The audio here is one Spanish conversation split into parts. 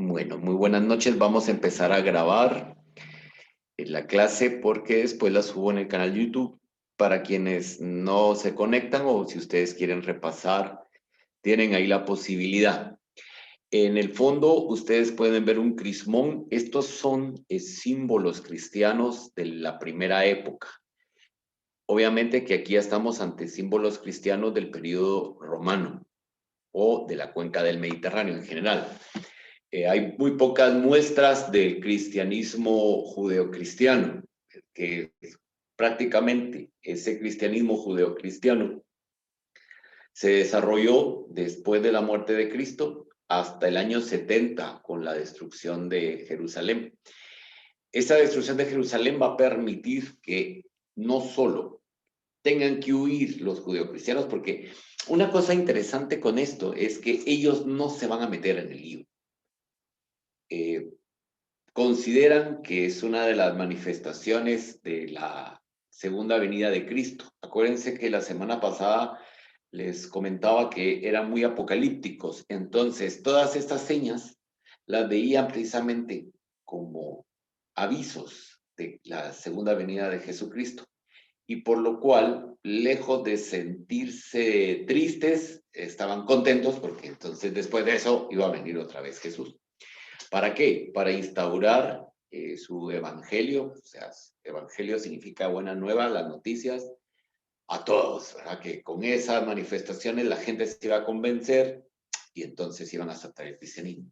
Bueno, muy buenas noches. Vamos a empezar a grabar la clase porque después la subo en el canal YouTube para quienes no se conectan o si ustedes quieren repasar, tienen ahí la posibilidad. En el fondo, ustedes pueden ver un crismón. Estos son símbolos cristianos de la primera época. Obviamente que aquí estamos ante símbolos cristianos del periodo romano o de la cuenca del Mediterráneo en general. Hay muy pocas muestras del cristianismo judeocristiano, que prácticamente ese cristianismo judeocristiano se desarrolló después de la muerte de Cristo hasta el año 70 con la destrucción de Jerusalén. Esa destrucción de Jerusalén va a permitir que no solo tengan que huir los judeocristianos, porque una cosa interesante con esto es que ellos no se van a meter en el lío. Consideran que es una de las manifestaciones de la segunda venida de Cristo. Acuérdense que la semana pasada les comentaba que eran muy apocalípticos, entonces todas estas señas las veían precisamente como avisos de la segunda venida de Jesucristo. Y por lo cual, lejos de sentirse tristes, estaban contentos porque entonces después de eso iba a venir otra vez Jesús. ¿Para qué? Para instaurar su evangelio, o sea, evangelio significa buena nueva, las noticias, a todos, ¿verdad? Que con esas manifestaciones la gente se iba a convencer y entonces iban a aceptar el cristianismo.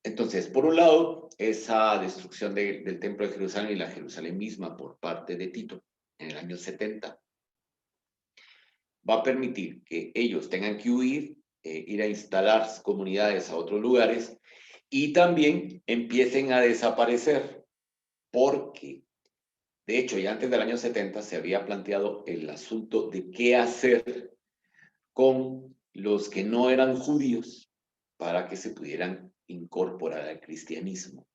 Entonces, por un lado, esa destrucción del templo de Jerusalén y la Jerusalén misma por parte de Tito en el año 70 va a permitir que ellos tengan que huir, ir a instalar comunidades a otros lugares y también empiecen a desaparecer, porque de hecho ya antes del año 70 se había planteado el asunto de qué hacer con los que no eran judíos para que se pudieran incorporar al cristianismo.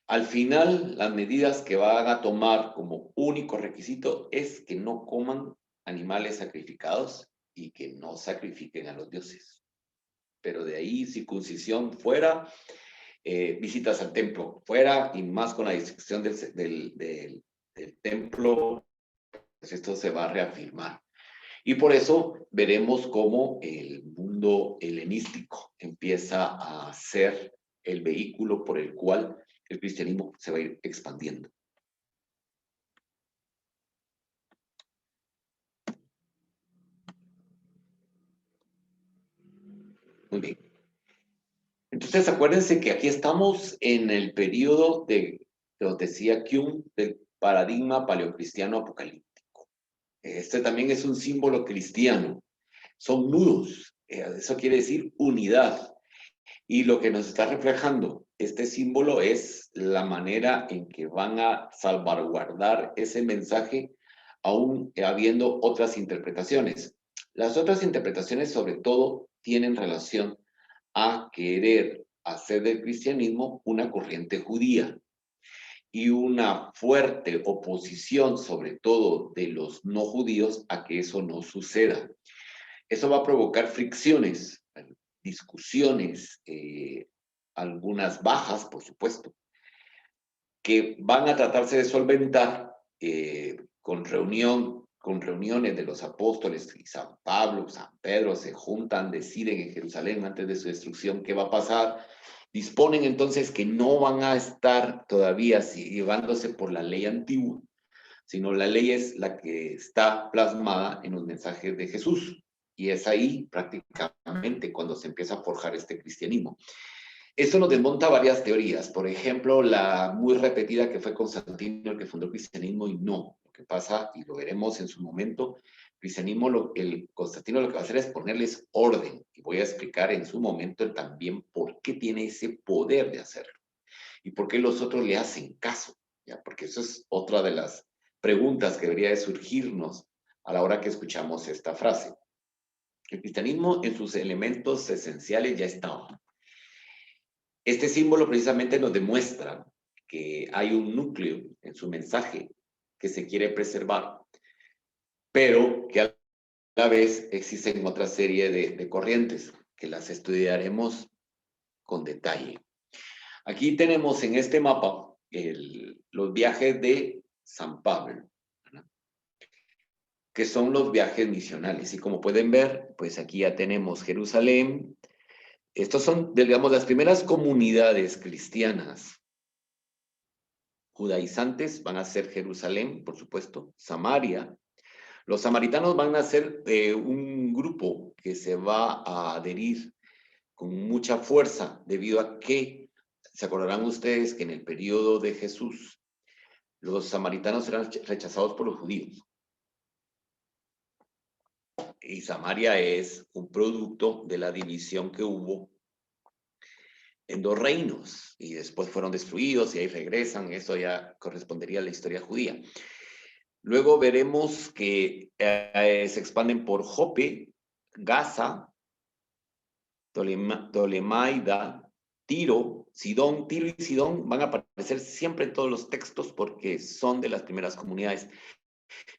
Al final, las medidas que van a tomar como único requisito es que no coman animales sacrificados y que no sacrifiquen a los dioses. Pero de ahí, circuncisión fuera, visitas al templo fuera, y más con la destrucción del templo, pues esto se va a reafirmar. Y por eso veremos cómo el mundo helenístico empieza a ser el vehículo por el cual el cristianismo se va a ir expandiendo. Muy bien. Entonces, acuérdense que aquí estamos en el periodo de, lo decía Kuhn, del paradigma paleocristiano apocalíptico. Este también es un símbolo cristiano. Son nudos. Eso quiere decir unidad. Y lo que nos está reflejando este símbolo es la manera en que van a salvaguardar ese mensaje, aún habiendo otras interpretaciones. Las otras interpretaciones, sobre todo, tienen relación a querer hacer del cristianismo una corriente judía y una fuerte oposición, sobre todo de los no judíos, a que eso no suceda. Eso va a provocar fricciones, discusiones, algunas bajas, por supuesto, que van a tratarse de solventar con reuniones de los apóstoles y San Pablo, San Pedro, se juntan, deciden en Jerusalén antes de su destrucción qué va a pasar, disponen entonces que no van a estar todavía llevándose por la ley antigua, sino la ley es la que está plasmada en los mensajes de Jesús. Y es ahí prácticamente cuando se empieza a forjar este cristianismo. Esto nos desmonta varias teorías. Por ejemplo, la muy repetida que fue Constantino el que fundó el cristianismo y no. Lo que pasa, y lo veremos en su momento, el Constantino lo que va a hacer es ponerles orden. Y voy a explicar en su momento también por qué tiene ese poder de hacerlo. Y por qué los otros le hacen caso. ¿Ya? Porque eso es otra de las preguntas que debería de surgirnos a la hora que escuchamos esta frase. El cristianismo en sus elementos esenciales ya estaba. Este símbolo precisamente nos demuestra que hay un núcleo en su mensaje que se quiere preservar, pero que a la vez existen otra serie de corrientes que las estudiaremos con detalle. Aquí tenemos en este mapa los viajes de San Pablo, ¿verdad? Que son los viajes misionales. Y como pueden ver, pues aquí ya tenemos Jerusalén. Estos son, digamos, las primeras comunidades cristianas judaizantes van a ser Jerusalén, por supuesto, Samaria. Los samaritanos van a ser un grupo que se va a adherir con mucha fuerza debido a que, se acordarán ustedes que en el periodo de Jesús, los samaritanos eran rechazados por los judíos. Y Samaria es un producto de la división que hubo en dos reinos y después fueron destruidos y ahí regresan. Eso ya correspondería a la historia judía. Luego veremos que se expanden por Jope, Gaza, Tolemaida, Tiro, Sidón. Tiro y Sidón van a aparecer siempre en todos los textos porque son de las primeras comunidades.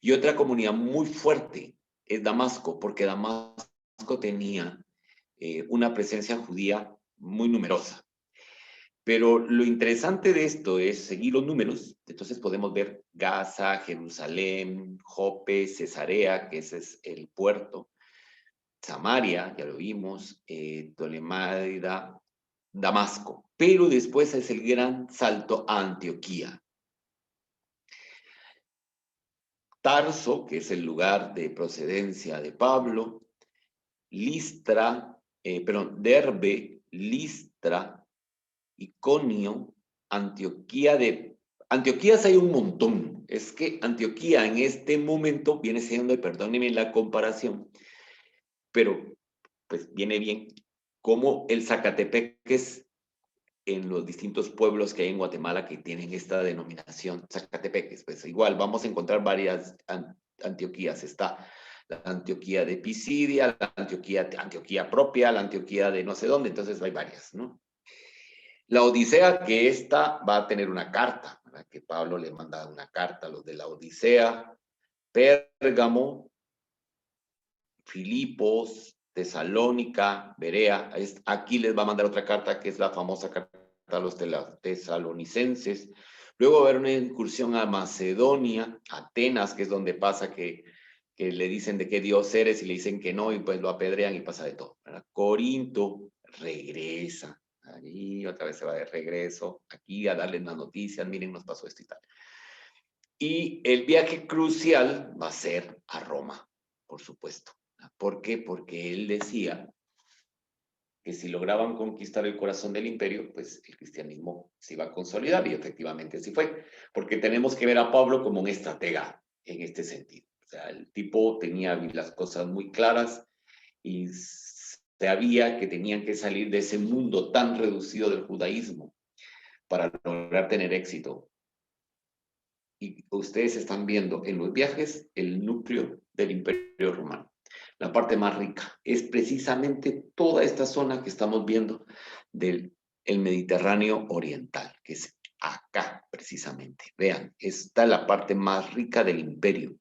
Y otra comunidad muy fuerte es Damasco, porque Damasco tenía una presencia judía muy numerosa. Pero lo interesante de esto es seguir los números. Entonces podemos ver Gaza, Jerusalén, Jope, Cesarea, que ese es el puerto, Samaria, ya lo vimos, Tolemaida, Damasco. Pero después es el gran salto a Antioquía. Tarso, que es el lugar de procedencia de Pablo, Derbe, Listra, Iconio, Antioquías hay un montón. Es que Antioquía en este momento viene siendo, perdónenme la comparación, pero pues viene bien, como el Zacatepeques en los distintos pueblos que hay en Guatemala que tienen esta denominación, Zacatepeques. Pues igual vamos a encontrar varias Antioquías. Está la Antioquía de Pisidia, la Antioquía propia, la Antioquía de no sé dónde, entonces hay varias, ¿no? La Odisea, que esta va a tener una carta, ¿verdad? Que Pablo le manda una carta a los de la Odisea, Pérgamo, Filipos, Tesalónica, Berea. Aquí les va a mandar otra carta que es la famosa carta a los tesalonicenses. Luego va a haber una incursión a Macedonia, Atenas, que es donde pasa que le dicen de qué Dios eres y le dicen que no y pues lo apedrean y pasa de todo, ¿verdad? Corinto, regresa. Ahí otra vez se va de regreso, aquí a darles las noticias, miren, nos pasó esto y tal. Y el viaje crucial va a ser a Roma, por supuesto. ¿Por qué? Porque él decía que si lograban conquistar el corazón del imperio, pues el cristianismo se iba a consolidar y efectivamente así fue. Porque tenemos que ver a Pablo como un estratega en este sentido. O sea, el tipo tenía las cosas muy claras y sabía que tenían que salir de ese mundo tan reducido del judaísmo para lograr tener éxito. Y ustedes están viendo en los viajes el núcleo del Imperio Romano. La parte más rica es precisamente toda esta zona que estamos viendo del Mediterráneo Oriental, que es acá precisamente. Vean, está la parte más rica del imperio.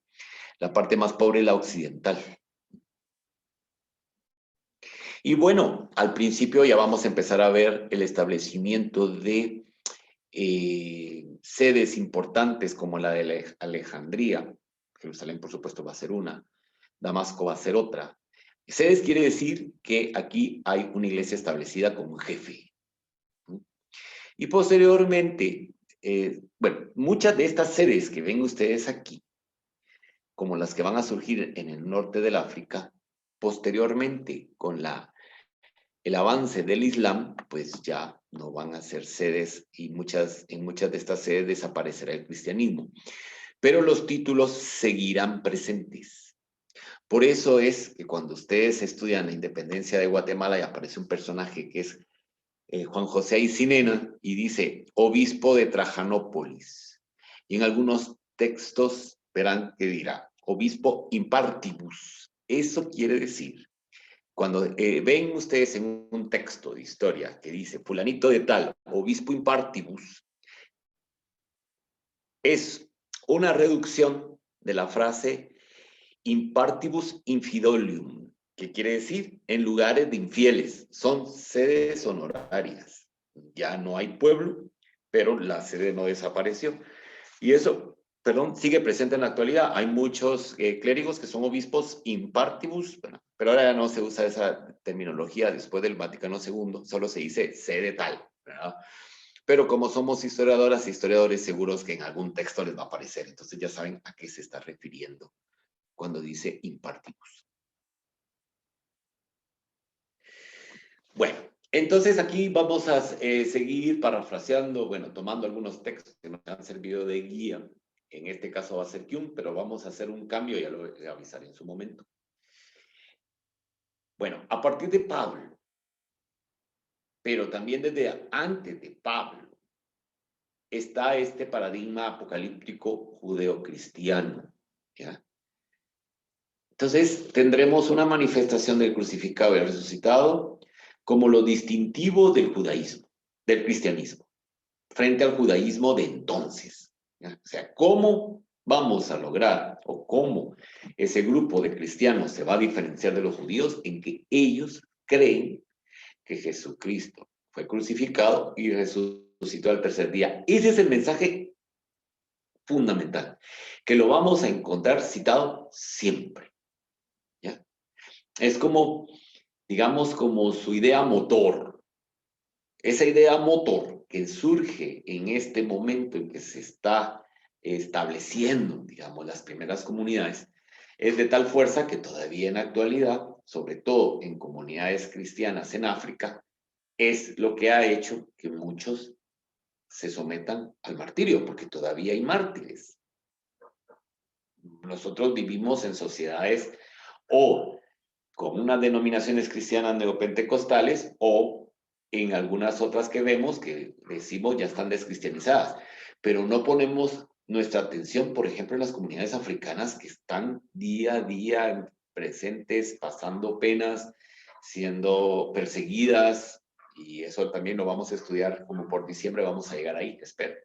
La parte más pobre es la occidental. Y bueno, al principio ya vamos a empezar a ver el establecimiento de sedes importantes como la de Alejandría. Jerusalén, por supuesto, va a ser una. Damasco va a ser otra. Sedes quiere decir que aquí hay una iglesia establecida como un jefe. Y posteriormente, bueno, muchas de estas sedes que ven ustedes aquí, como las que van a surgir en el norte del África, posteriormente con el avance del Islam, pues ya no van a ser sedes y en muchas de estas sedes desaparecerá el cristianismo. Pero los títulos seguirán presentes. Por eso es que cuando ustedes estudian la independencia de Guatemala y aparece un personaje que es Juan José Aycinena y dice obispo de Trajanópolis. Y en algunos textos verán que dirá obispo impartibus. Eso quiere decir, cuando ven ustedes en un texto de historia que dice fulanito de tal, obispo impartibus, es una reducción de la frase impartibus infidolium. ¿Qué quiere decir? En lugares de infieles. Son sedes honorarias. Ya no hay pueblo, pero la sede no desapareció. Y eso, perdón, sigue presente en la actualidad. Hay muchos clérigos que son obispos in partibus, pero ahora ya no se usa esa terminología después del Vaticano II, solo se dice sede tal, ¿verdad? Pero como somos historiadoras e historiadores, seguros que en algún texto les va a aparecer. Entonces ya saben a qué se está refiriendo cuando dice in partibus. Bueno, entonces aquí vamos a seguir parafraseando, bueno, tomando algunos textos que nos han servido de guía. En este caso va a ser Kuhn, pero vamos a hacer un cambio, ya lo voy a avisar en su momento. Bueno, a partir de Pablo, pero también desde antes de Pablo, está este paradigma apocalíptico judeocristiano, ¿ya? Entonces tendremos una manifestación del crucificado y el resucitado como lo distintivo del judaísmo, del cristianismo, frente al judaísmo de entonces, ¿ya? O sea, ¿cómo vamos a lograr o cómo ese grupo de cristianos se va a diferenciar de los judíos? En que ellos creen que Jesucristo fue crucificado y resucitó al tercer día. Ese es el mensaje fundamental, que lo vamos a encontrar citado siempre, ¿ya? Es como, digamos, como su idea motor. Esa idea motor que surge en este momento en que se está estableciendo, digamos, las primeras comunidades, es de tal fuerza que todavía en la actualidad, sobre todo en comunidades cristianas en África, es lo que ha hecho que muchos se sometan al martirio, porque todavía hay mártires. Nosotros vivimos en sociedades o con unas denominaciones cristianas neopentecostales o en algunas otras que vemos que decimos ya están descristianizadas, pero no ponemos nuestra atención, por ejemplo, en las comunidades africanas que están día a día presentes, pasando penas, siendo perseguidas, y eso también lo vamos a estudiar como por diciembre, vamos a llegar ahí, espero,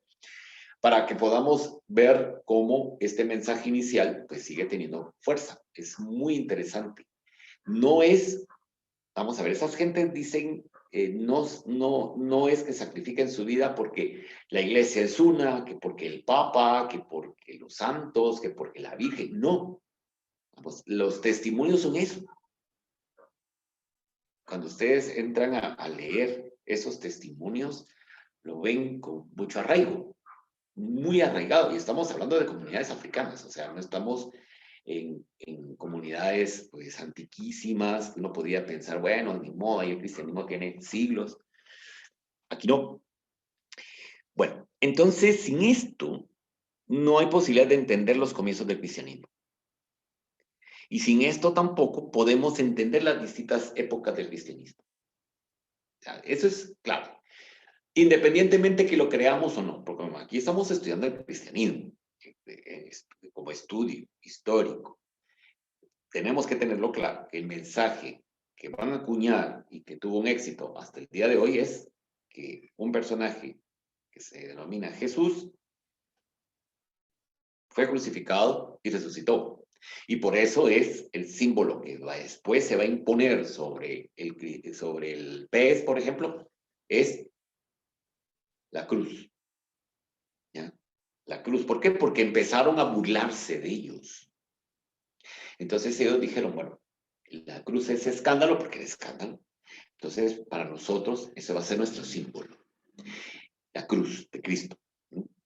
para que podamos ver cómo este mensaje inicial pues sigue teniendo fuerza. Es muy interesante. No es, vamos a ver, esas gentes dicen, no es que sacrifiquen su vida porque la iglesia es una, que porque el papa, que porque los santos, que porque la Virgen. No, vamos, los testimonios son eso. Cuando ustedes entran a leer esos testimonios, lo ven con mucho arraigo, muy arraigado. Y estamos hablando de comunidades africanas, o sea, no estamos en comunidades pues antiquísimas, uno podría pensar, bueno, ni modo, ahí el cristianismo tiene siglos. Aquí no. Bueno, entonces sin esto no hay posibilidad de entender los comienzos del cristianismo. Y sin esto tampoco podemos entender las distintas épocas del cristianismo. O sea, eso es claro. Independientemente que lo creamos o no, porque aquí estamos estudiando el cristianismo como estudio histórico. Tenemos que tenerlo claro, que el mensaje que van a acuñar y que tuvo un éxito hasta el día de hoy es que un personaje que se denomina Jesús fue crucificado y resucitó. Y por eso es el símbolo que después se va a imponer sobre el pez, por ejemplo, es la cruz. ¿Ya? La cruz. ¿Por qué? Porque empezaron a burlarse de ellos. Entonces ellos dijeron, bueno, la cruz es escándalo porque es escándalo. Entonces, para nosotros, ese va a ser nuestro símbolo, la cruz de Cristo.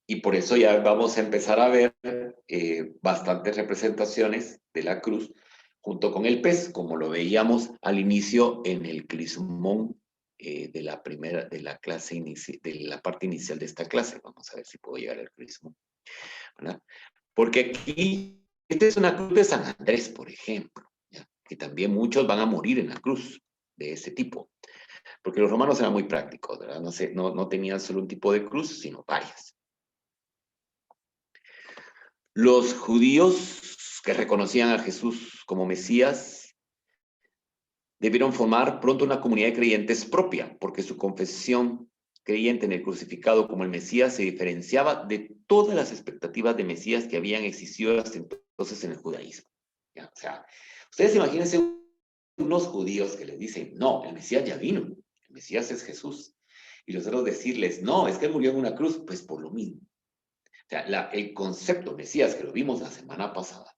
Y por eso ya vamos a empezar a ver bastantes representaciones de la cruz junto con el pez, como lo veíamos al inicio en el crismón de la clase de la parte inicial de esta clase. Vamos a ver si puedo llegar al crismón, ¿verdad? Porque aquí, esta es una cruz de San Andrés, por ejemplo, ¿ya? Que también muchos van a morir en la cruz de ese tipo. Porque los romanos eran muy prácticos, ¿verdad? No tenían solo un tipo de cruz, sino varias. Los judíos que reconocían a Jesús como Mesías debieron formar pronto una comunidad de creyentes propia, porque su confesión creyente en el crucificado como el Mesías se diferenciaba de todas las expectativas de Mesías que habían existido hasta entonces en el judaísmo. ¿Ya? O sea, ustedes imagínense unos judíos que les dicen, no, el Mesías ya vino, el Mesías es Jesús. Y los otros decirles, no, es que él murió en una cruz, pues por lo mismo. O sea, el concepto Mesías que lo vimos la semana pasada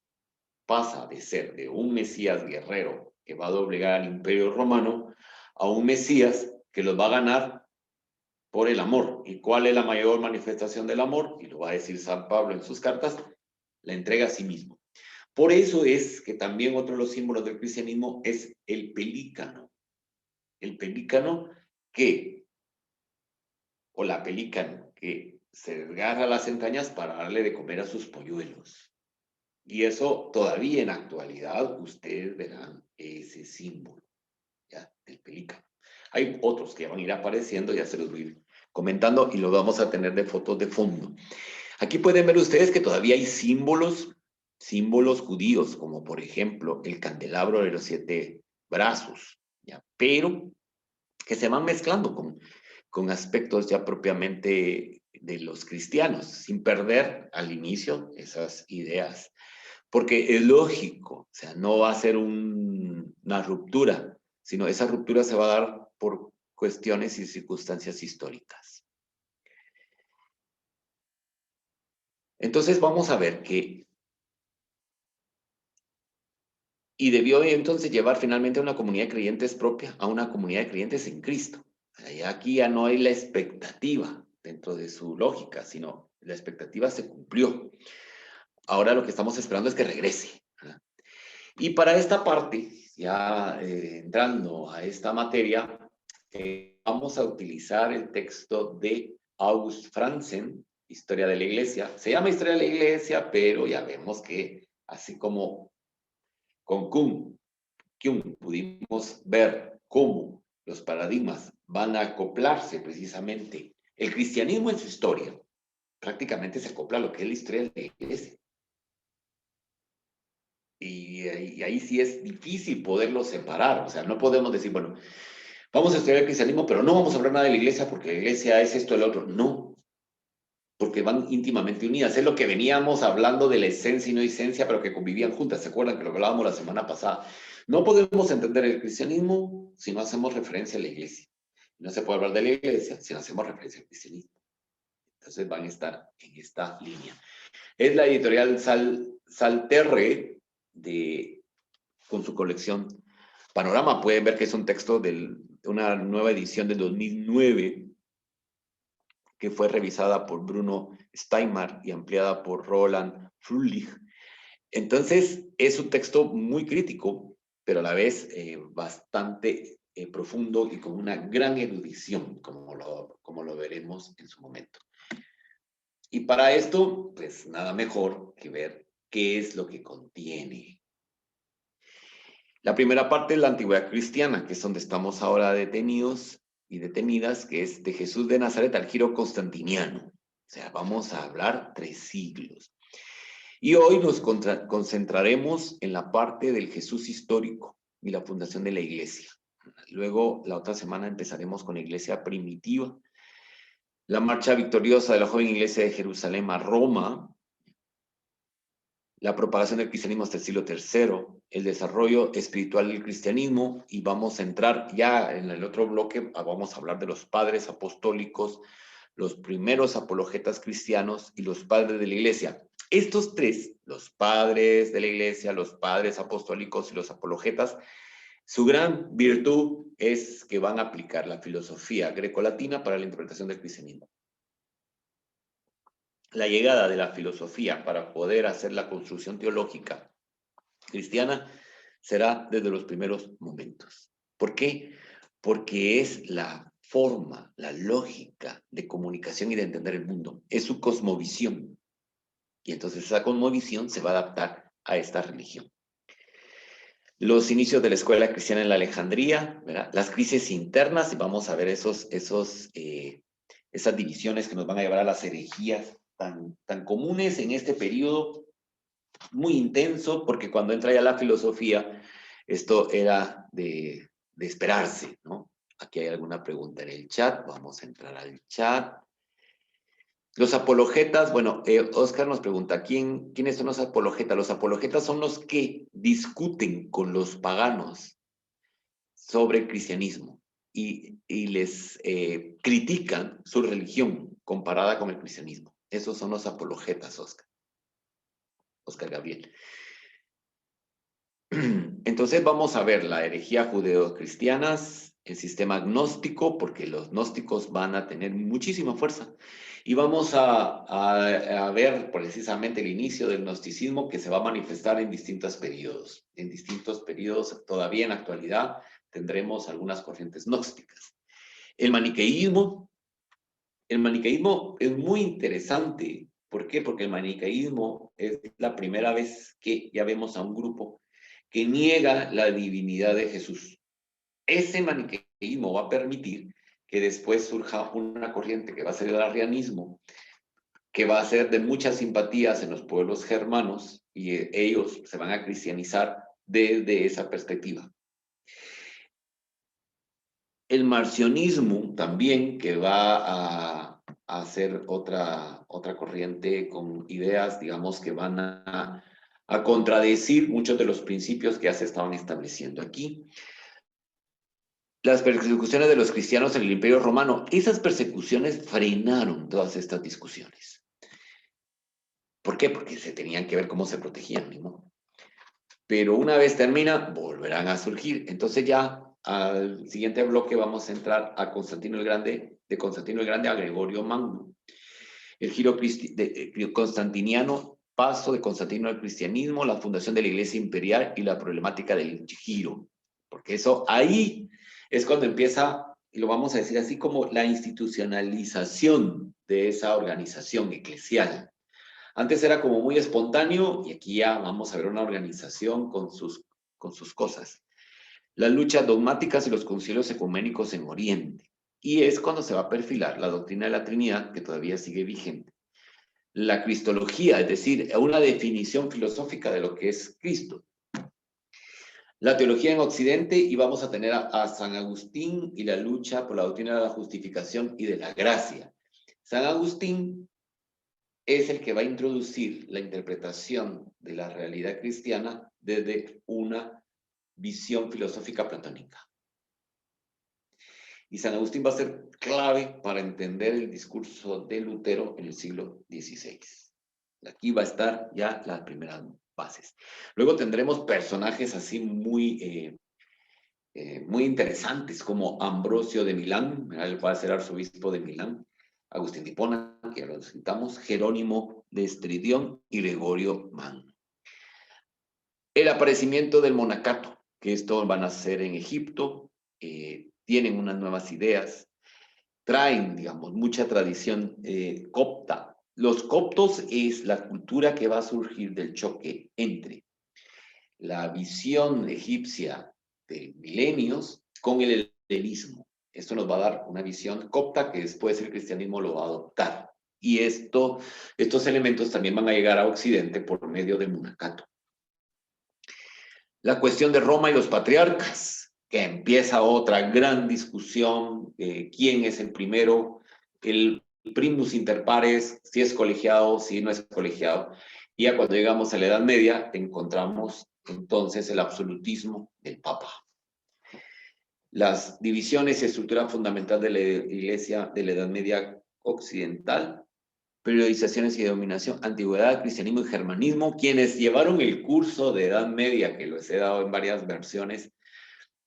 pasa de ser de un Mesías guerrero que va a doblegar al Imperio Romano a un Mesías que los va a ganar por el amor. ¿Y cuál es la mayor manifestación del amor? Y lo va a decir San Pablo en sus cartas, la entrega a sí mismo. Por eso es que también otro de los símbolos del cristianismo es el pelícano. El pelícano que, o la pelícano, que se desgarra las entrañas para darle de comer a sus polluelos. Y eso todavía en actualidad ustedes verán ese símbolo, ¿ya? Del pelícano. Hay otros que van a ir apareciendo, ya se los voy a ir comentando y los vamos a tener de fotos de fondo. Aquí pueden ver ustedes que todavía hay símbolos judíos, como por ejemplo el candelabro de los 7 brazos, ¿ya? Pero que se van mezclando con aspectos ya propiamente de los cristianos, sin perder al inicio esas ideas. Porque es lógico, o sea, no va a ser una ruptura, sino esa ruptura se va a dar por cuestiones y circunstancias históricas. Entonces vamos a ver que, y debió entonces llevar finalmente a una comunidad de creyentes propia, a una comunidad de creyentes en Cristo. O sea, aquí ya no hay la expectativa dentro de su lógica, sino la expectativa se cumplió. Ahora lo que estamos esperando es que regrese, ¿verdad? Y para esta parte, ya entrando a esta materia, vamos a utilizar el texto de August Franzen, Historia de la Iglesia. Se llama Historia de la Iglesia, pero ya vemos que así como con Kuhn pudimos ver cómo los paradigmas van a acoplarse precisamente. El cristianismo en su historia prácticamente se acopla a lo que es la historia de la Iglesia. Y ahí sí es difícil poderlo separar. O sea, no podemos decir, bueno, vamos a estudiar el cristianismo, pero no vamos a hablar nada de la iglesia porque la iglesia es esto, el otro. No, porque van íntimamente unidas. Es lo que veníamos hablando de la esencia y no esencia, pero que convivían juntas. ¿Se acuerdan que lo hablábamos la semana pasada? No podemos entender el cristianismo si no hacemos referencia a la iglesia. No se puede hablar de la iglesia si no hacemos referencia al cristianismo. Entonces van a estar en esta línea. Es la editorial Salterre con su colección Panorama. Pueden ver que es un texto de una nueva edición del 2009 que fue revisada por Bruno Steinmar y ampliada por Roland Fröhlich. Entonces, es un texto muy crítico, pero a la vez bastante profundo y con una gran erudición, como lo veremos en su momento. Y para esto, pues nada mejor que ver qué es lo que contiene. La primera parte es la antigüedad cristiana, que es donde estamos ahora detenidos y detenidas, que es de Jesús de Nazaret al giro constantiniano. O sea, vamos a hablar 3 siglos. Y hoy nos concentraremos en la parte del Jesús histórico y la fundación de la iglesia. Luego, la otra semana empezaremos con la iglesia primitiva, la marcha victoriosa de la joven iglesia de Jerusalén a Roma, la propagación del cristianismo hasta el siglo III, el desarrollo espiritual del cristianismo, y vamos a entrar ya en el otro bloque, vamos a hablar de los padres apostólicos, los primeros apologetas cristianos y los padres de la iglesia. Estos 3, los padres de la iglesia, los padres apostólicos y los apologetas, su gran virtud es que van a aplicar la filosofía grecolatina para la interpretación del cristianismo. La llegada de la filosofía para poder hacer la construcción teológica cristiana será desde los primeros momentos. ¿Por qué? Porque es la forma, la lógica de comunicación y de entender el mundo. Es su cosmovisión. Y entonces esa cosmovisión se va a adaptar a esta religión. Los inicios de la escuela cristiana en la Alejandría, ¿verdad? Las crisis internas, y vamos a ver esas divisiones que nos van a llevar a las herejías tan comunes en este periodo, muy intenso, porque cuando entra ya la filosofía, esto era de esperarse, ¿no? Aquí hay alguna pregunta en el chat, vamos a entrar al chat. Los apologetas, bueno, Oscar nos pregunta, ¿quiénes son los apologetas? Los apologetas son los que discuten con los paganos sobre el cristianismo y les critican su religión comparada con el cristianismo. Esos son los apologetas, Oscar Gabriel. Entonces vamos a ver la herejía judeocristianas, el sistema gnóstico, porque los gnósticos van a tener muchísima fuerza. Y vamos a ver precisamente el inicio del gnosticismo que se va a manifestar en distintos periodos. En distintos periodos, todavía en la actualidad, tendremos algunas corrientes gnósticas. El maniqueísmo es muy interesante. ¿Por qué? Porque el maniqueísmo es la primera vez que ya vemos a un grupo que niega la divinidad de Jesús. Ese maniqueísmo va a permitir que después surja una corriente que va a ser el arrianismo, que va a ser de muchas simpatías en los pueblos germanos y ellos se van a cristianizar desde esa perspectiva. El marcionismo también, que va a ser otra corriente con ideas, digamos, que van a contradecir muchos de los principios que ya se estaban estableciendo aquí. Las persecuciones de los cristianos en el Imperio Romano, esas persecuciones frenaron todas estas discusiones. ¿Por qué? Porque se tenían que ver cómo se protegían, ¿no? Pero una vez termina, volverán a surgir. Entonces ya al siguiente bloque vamos a entrar a Constantino el Grande, de Constantino el Grande a Gregorio Magno. El giro constantiniano, paso de Constantino al cristianismo, la fundación de la Iglesia Imperial y la problemática del giro. Porque eso ahí es cuando empieza, y lo vamos a decir así, como la institucionalización de esa organización eclesial. Antes era como muy espontáneo y aquí ya vamos a ver una organización con sus cosas. Las luchas dogmáticas y los concilios ecuménicos en Oriente. Y es cuando se va a perfilar la doctrina de la Trinidad, que todavía sigue vigente. La cristología, es decir, una definición filosófica de lo que es Cristo. La teología en Occidente, y vamos a tener a San Agustín y la lucha por la doctrina de la justificación y de la gracia. San Agustín es el que va a introducir la interpretación de la realidad cristiana desde una visión filosófica platónica. Y San Agustín va a ser clave para entender el discurso de Lutero en el siglo XVI. Aquí va a estar ya las primeras bases. Luego tendremos personajes así muy interesantes como Ambrosio de Milán, él va a ser arzobispo de Milán, Agustín de Hipona, que ya lo citamos, Jerónimo de Estridión y Gregorio Magno. El aparecimiento del monacato, que esto van a ser en Egipto, tienen unas nuevas ideas, traen, digamos, mucha tradición copta. Los coptos es la cultura que va a surgir del choque entre la visión egipcia de milenios con el helenismo. Esto nos va a dar una visión copta que después el cristianismo lo va a adoptar. Y estos elementos también van a llegar a Occidente por medio del monacato. La cuestión de Roma y los patriarcas, que empieza otra gran discusión, quién es el primero, el primus inter pares, si es colegiado, si no es colegiado. Y ya cuando llegamos a la Edad Media, encontramos entonces el absolutismo del Papa. Las divisiones y estructura fundamental de la Iglesia de la Edad Media occidental, periodizaciones y dominación, antigüedad, cristianismo y germanismo. Quienes llevaron el curso de Edad Media, que los he dado en varias versiones,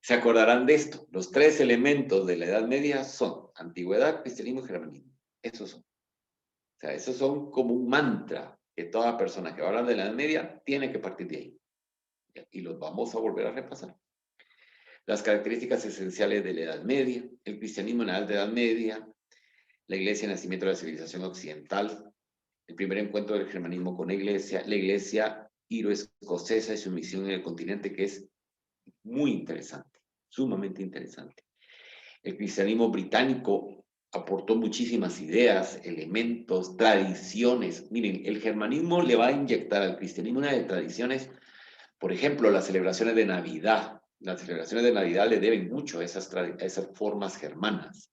se acordarán de esto. Los tres elementos de la Edad Media son antigüedad, cristianismo y germanismo. Esos son. O sea, esos son como un mantra que toda persona que va a hablar de la Edad Media tiene que partir de ahí. Y los vamos a volver a repasar. Las características esenciales de la Edad Media, el cristianismo en la Alta Edad Media, la Iglesia, el nacimiento de la civilización occidental, el primer encuentro del germanismo con la Iglesia iro-escocesa y su misión en el continente, que es muy interesante, sumamente interesante. El cristianismo británico aportó muchísimas ideas, elementos, tradiciones. Miren, el germanismo le va a inyectar al cristianismo una de tradiciones, por ejemplo, las celebraciones de Navidad. Las celebraciones de Navidad le deben mucho a esas formas germanas.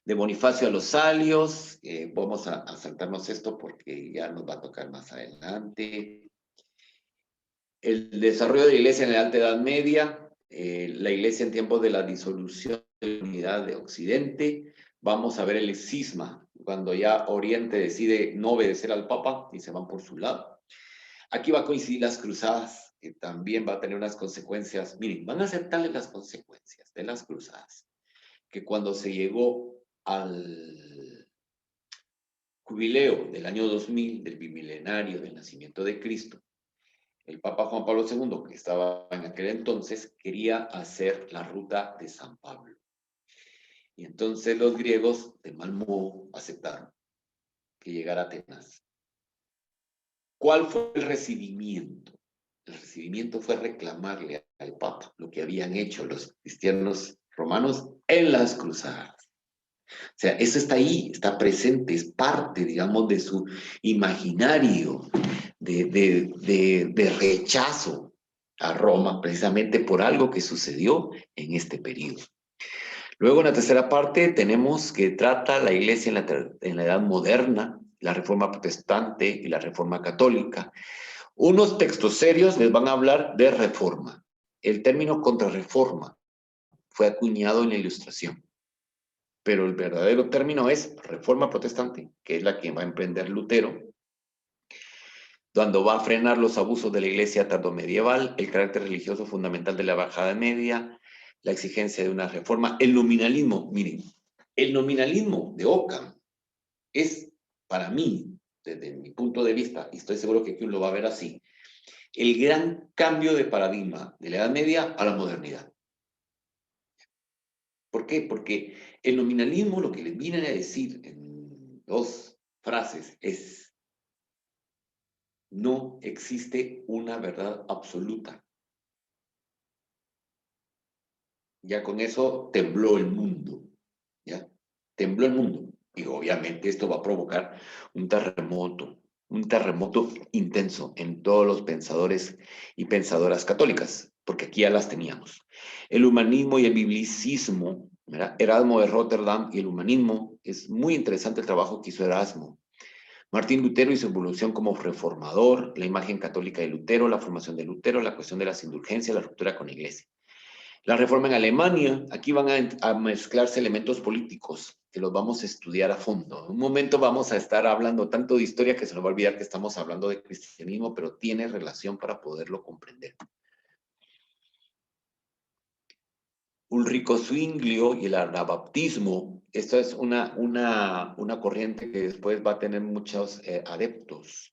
De Bonifacio a los Salios, vamos a saltarnos esto porque ya nos va a tocar más adelante. El desarrollo de la Iglesia en la Alta Edad Media, la Iglesia en tiempos de la disolución de la unidad de Occidente. Vamos a ver el cisma, cuando ya Oriente decide no obedecer al Papa y se van por su lado. Aquí va a coincidir las cruzadas, que también va a tener unas consecuencias. Miren, van a ser tales las consecuencias de las cruzadas, que cuando se llegó al jubileo del año 2000, del bimilenario del nacimiento de Cristo, el Papa Juan Pablo II, que estaba en aquel entonces, quería hacer la ruta de San Pablo. Y entonces los griegos de mal modo aceptaron que llegara a Atenas. ¿Cuál fue el recibimiento? El recibimiento fue reclamarle al Papa lo que habían hecho los cristianos romanos en las cruzadas. O sea, eso está ahí, está presente, es parte, digamos, de su imaginario de rechazo a Roma, precisamente por algo que sucedió en este periodo. Luego, en la tercera parte, tenemos que trata la Iglesia en la Edad Moderna, la Reforma Protestante y la Reforma Católica. Unos textos serios les van a hablar de reforma. El término contrarreforma fue acuñado en la Ilustración, pero el verdadero término es reforma protestante, que es la que va a emprender Lutero, cuando va a frenar los abusos de la Iglesia tardomedieval, el carácter religioso fundamental de la Bajada Media, la exigencia de una reforma, el nominalismo. Miren, el nominalismo de Ockham es, para mí, desde mi punto de vista, y estoy seguro que Kuhn lo va a ver así, el gran cambio de paradigma de la Edad Media a la modernidad. ¿Por qué? Porque el nominalismo lo que les viene a decir en dos frases es: no existe una verdad absoluta. Ya con eso tembló el mundo, ¿ya? Tembló el mundo. Y obviamente esto va a provocar un terremoto intenso en todos los pensadores y pensadoras católicas, porque aquí ya las teníamos. El humanismo y el biblicismo, ¿verdad? Erasmo de Rotterdam y el humanismo, es muy interesante el trabajo que hizo Erasmo. Martín Lutero y su evolución como reformador, la imagen católica de Lutero, la formación de Lutero, la cuestión de las indulgencias, la ruptura con la iglesia. La reforma en Alemania, aquí van a mezclarse elementos políticos que los vamos a estudiar a fondo. En un momento vamos a estar hablando tanto de historia que se nos va a olvidar que estamos hablando de cristianismo, pero tiene relación para poderlo comprender. Ulrico Zwinglio y el anabaptismo, esto es una corriente que después va a tener muchos adeptos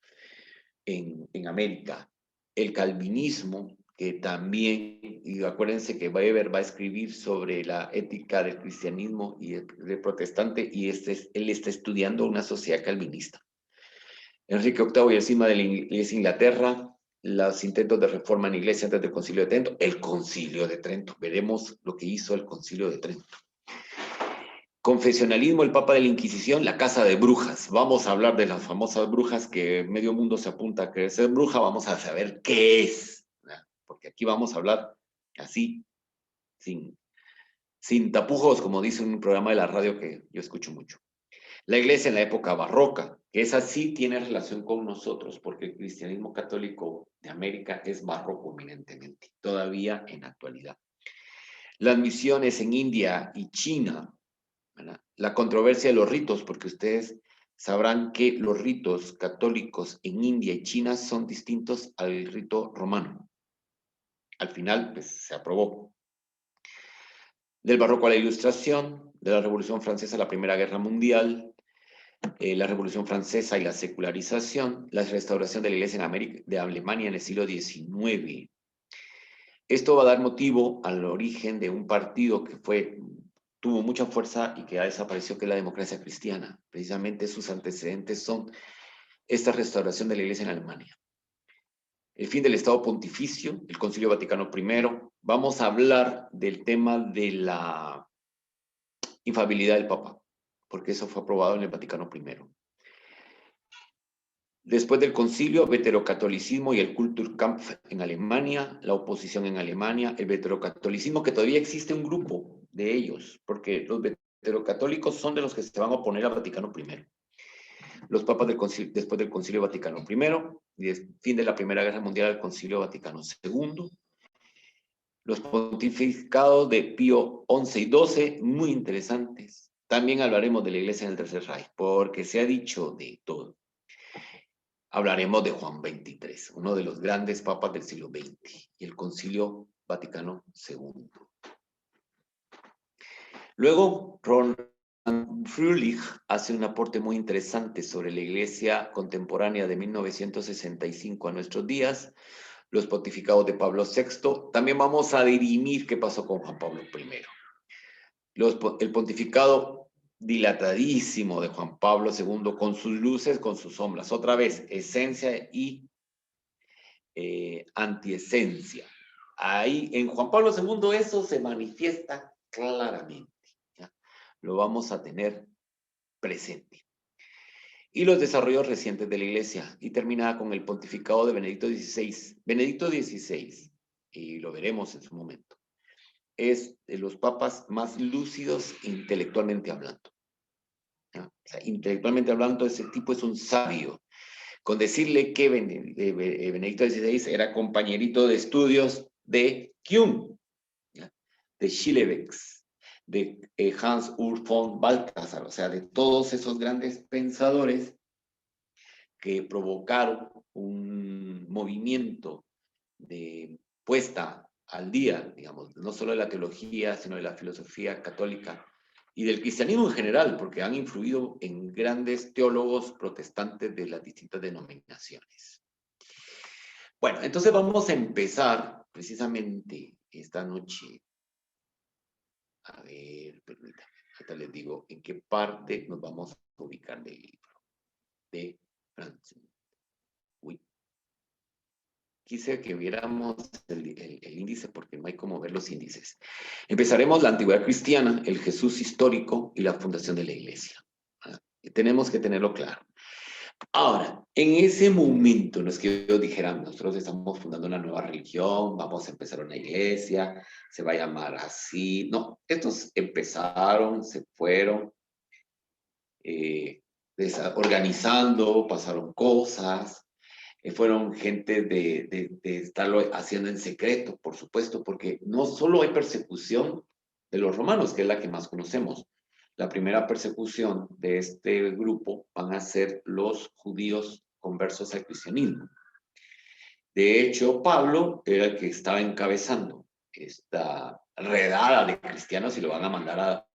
en América. El calvinismo, que también, y acuérdense que Weber va a escribir sobre la ética del cristianismo y el protestante, y él está estudiando una sociedad calvinista. Enrique VIII y el cisma de la Iglesia Inglaterra, los intentos de reforma en la Iglesia antes del Concilio de Trento, el Concilio de Trento, veremos lo que hizo el Concilio de Trento. Confesionalismo, el Papa de la Inquisición, la casa de brujas. Vamos a hablar de las famosas brujas que medio mundo se apunta a querer ser bruja. Vamos a saber qué es, ¿verdad? Porque aquí vamos a hablar así, sin tapujos, como dice un programa de la radio que yo escucho mucho. La iglesia en la época barroca, que esa sí tiene relación con nosotros, porque el cristianismo católico de América es barroco eminentemente, todavía en actualidad. Las misiones en India y China, ¿verdad? La controversia de los ritos, porque ustedes sabrán que los ritos católicos en India y China son distintos al rito romano. Al final, pues, se aprobó. Del barroco a la ilustración, de la Revolución Francesa a la Primera Guerra Mundial, la Revolución Francesa y la secularización, la restauración de la Iglesia en América, de Alemania en el siglo XIX. Esto va a dar motivo al origen de un partido que tuvo mucha fuerza y que ha desaparecido, que es la democracia cristiana. Precisamente sus antecedentes son esta restauración de la Iglesia en Alemania. El fin del Estado Pontificio, el Concilio Vaticano I. Vamos a hablar del tema de la infalibilidad del Papa, porque eso fue aprobado en el Vaticano I. Después del concilio, veterocatolicismo y el Kulturkampf en Alemania, la oposición en Alemania, el veterocatolicismo, que todavía existe un grupo de ellos, porque los veterocatólicos son de los que se van a oponer al Vaticano I. Los papas después del concilio Vaticano I, y fin de la Primera Guerra Mundial, el concilio Vaticano II. Los pontificados de Pío XI y XII, muy interesantes. También hablaremos de la Iglesia en el Tercer Reich, porque se ha dicho de todo. Hablaremos de Juan XXIII, uno de los grandes papas del siglo XX, y el Concilio Vaticano II. Luego, Ron Fröhlich hace un aporte muy interesante sobre la Iglesia contemporánea de 1965 a nuestros días, los pontificados de Pablo VI. También vamos a dirimir qué pasó con Juan Pablo I. El pontificado dilatadísimo de Juan Pablo II, con sus luces, con sus sombras. Otra vez, esencia y antiesencia. Ahí, en Juan Pablo II, eso se manifiesta claramente. ¿Ya? Lo vamos a tener presente. Y los desarrollos recientes de la Iglesia. Y terminada con el pontificado de Benedicto XVI. Benedicto XVI, y lo veremos en su momento, es de los papas más lúcidos intelectualmente hablando. ¿Ya? O sea, intelectualmente hablando, ese tipo es un sabio. Con decirle que Benedicto XVI era compañerito de estudios de Kuhn, ¿ya? De Schillebeeckx, de Hans Urs von Balthasar, o sea, de todos esos grandes pensadores que provocaron un movimiento de puesta al día, digamos, no solo de la teología, sino de la filosofía católica y del cristianismo en general, porque han influido en grandes teólogos protestantes de las distintas denominaciones. Bueno, entonces vamos a empezar precisamente esta noche. A ver, permítanme, ahorita les digo en qué parte nos vamos a ubicar del libro de Francis. Uy. Quise que viéramos el índice porque no hay como ver los índices. Empezaremos la antigüedad cristiana, el Jesús histórico y la fundación de la iglesia. Tenemos que tenerlo claro. Ahora, en ese momento, no es que ellos dijeran, nosotros estamos fundando una nueva religión, vamos a empezar una iglesia, se va a llamar así. No, estos empezaron, se fueron organizando, pasaron cosas, fueron gente de estarlo haciendo en secreto, por supuesto, porque no solo hay persecución de los romanos, que es la que más conocemos. La primera persecución de este grupo van a ser los judíos conversos al cristianismo. De hecho, Pablo era el que estaba encabezando esta redada de cristianos y lo van a mandar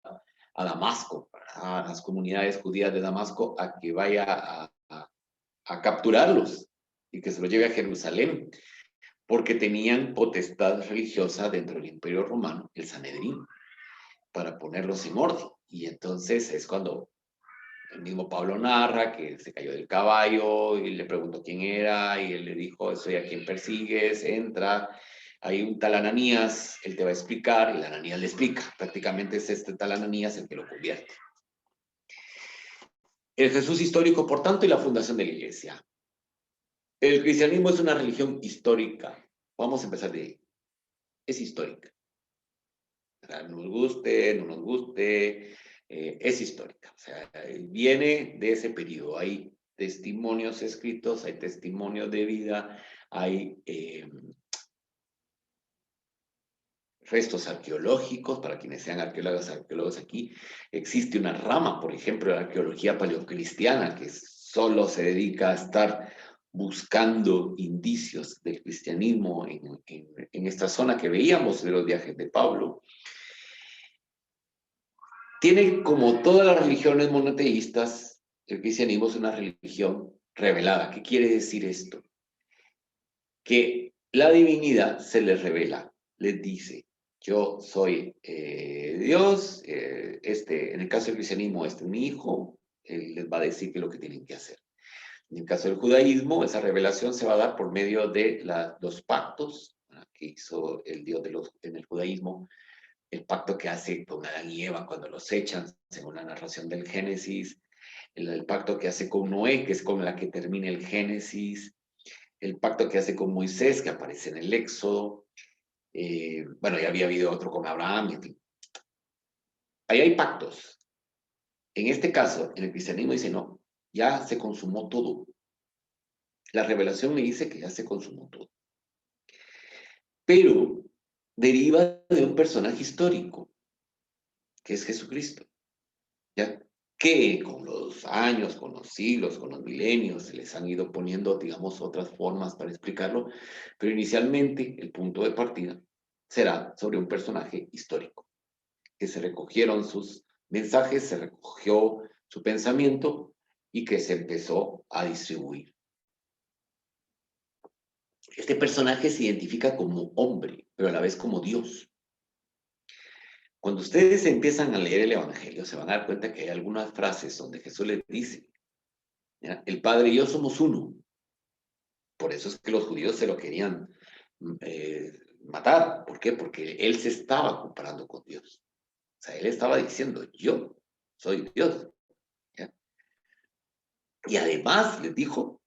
a Damasco, a las comunidades judías de Damasco, a que vaya a capturarlos y que se los lleve a Jerusalén, porque tenían potestad religiosa dentro del Imperio Romano, el Sanedrín, para ponerlos en orden. Y entonces es cuando el mismo Pablo narra que se cayó del caballo y le preguntó quién era y él le dijo, soy a quien persigues, entra. Hay un tal Ananías, él te va a explicar y el Ananías le explica. Prácticamente es este tal Ananías el que lo convierte. El Jesús histórico, por tanto, y la fundación de la iglesia. El cristianismo es una religión histórica. Vamos a empezar de ahí. Es histórica. O sea, nos guste, no nos guste, es histórica. O sea, viene de ese periodo. Hay testimonios escritos, hay testimonios de vida, hay restos arqueológicos, para quienes sean arqueólogos aquí. Existe una rama, por ejemplo, de la arqueología paleocristiana, que solo se dedica a estar buscando indicios del cristianismo en esta zona que veíamos de los viajes de Pablo. Tiene, como todas las religiones monoteístas, el cristianismo es una religión revelada. ¿Qué quiere decir esto? Que la divinidad se les revela, les dice, yo soy Dios, en el caso del cristianismo, este es mi hijo, él les va a decir qué es lo que tienen que hacer. En el caso del judaísmo, esa revelación se va a dar por medio de los pactos que hizo el Dios en el judaísmo, el pacto que hace con Adán y Eva cuando los echan, según la narración del Génesis, el pacto que hace con Noé, que es con la que termina el Génesis, el pacto que hace con Moisés, que aparece en el Éxodo, bueno, ya había habido otro con Abraham, en fin. Ahí hay pactos. En este caso, en el cristianismo dice, no, ya se consumó todo. La revelación me dice que ya se consumó todo. Pero deriva de un personaje histórico, que es Jesucristo, ¿ya? Que con los años, con los siglos, con los milenios, se les han ido poniendo, digamos, otras formas para explicarlo, pero inicialmente el punto de partida será sobre un personaje histórico, que se recogieron sus mensajes, se recogió su pensamiento y que se empezó a distribuir. Este personaje se identifica como hombre, pero a la vez como Dios. Cuando ustedes empiezan a leer el Evangelio, se van a dar cuenta que hay algunas frases donde Jesús les dice, ¿ya? El Padre y yo somos uno. Por eso es que los judíos se lo querían matar. ¿Por qué? Porque él se estaba comparando con Dios. O sea, él estaba diciendo, yo soy Dios, ¿ya? Y además les dijo,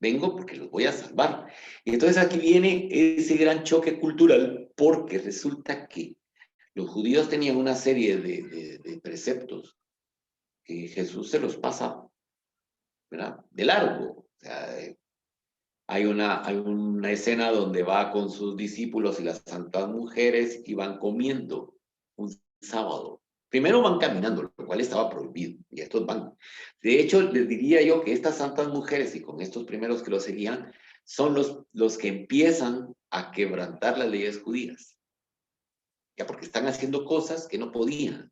vengo porque los voy a salvar. Y entonces aquí viene ese gran choque cultural, porque resulta que los judíos tenían una serie de preceptos que Jesús se los pasa, ¿verdad? De largo. O sea, hay una escena donde va con sus discípulos y las santas mujeres y van comiendo un sábado. Primero van caminando, lo cual estaba prohibido, y estos van. De hecho, les diría yo que estas santas mujeres, y con estos primeros que lo seguían, son los que empiezan a quebrantar las leyes judías, ya porque están haciendo cosas que no podían.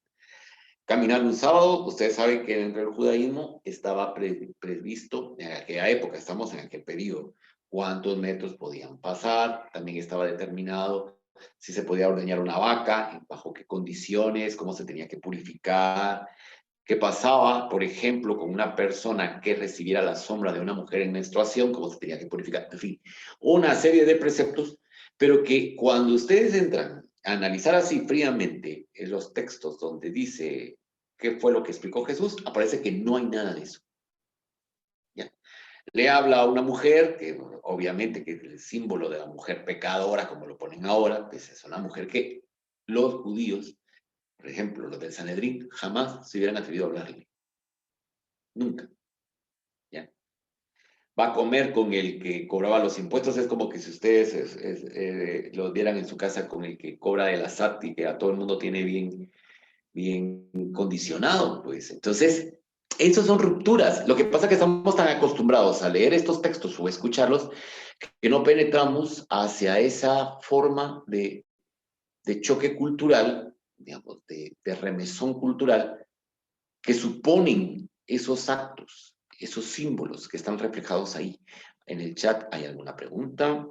Caminar un sábado, ustedes saben que dentro del judaísmo estaba previsto, en aquella época, estamos en aquel periodo, cuántos metros podían pasar, también estaba determinado si se podía ordeñar una vaca, bajo qué condiciones, cómo se tenía que purificar, qué pasaba, por ejemplo, con una persona que recibiera la sombra de una mujer en menstruación, cómo se tenía que purificar, en fin, una serie de preceptos, pero que cuando ustedes entran a analizar así fríamente en los textos donde dice qué fue lo que explicó Jesús, aparece que no hay nada de eso. ¿Ya? Le habla a una mujer, que obviamente que es el símbolo de la mujer pecadora, como lo ponen ahora, pues es una mujer que los judíos, por ejemplo, los del Sanedrín, jamás se hubieran atrevido a hablarle. Nunca. ¿Ya? Va a comer con el que cobraba los impuestos, es como que si ustedes lo vieran en su casa con el que cobra el ASAT y que a todo el mundo tiene bien condicionado, pues. Entonces, esas son rupturas. Lo que pasa es que estamos tan acostumbrados a leer estos textos o escucharlos que no penetramos hacia esa forma de choque cultural, digamos, de remesón cultural que suponen esos actos, esos símbolos que están reflejados ahí. En el chat, ¿hay alguna pregunta?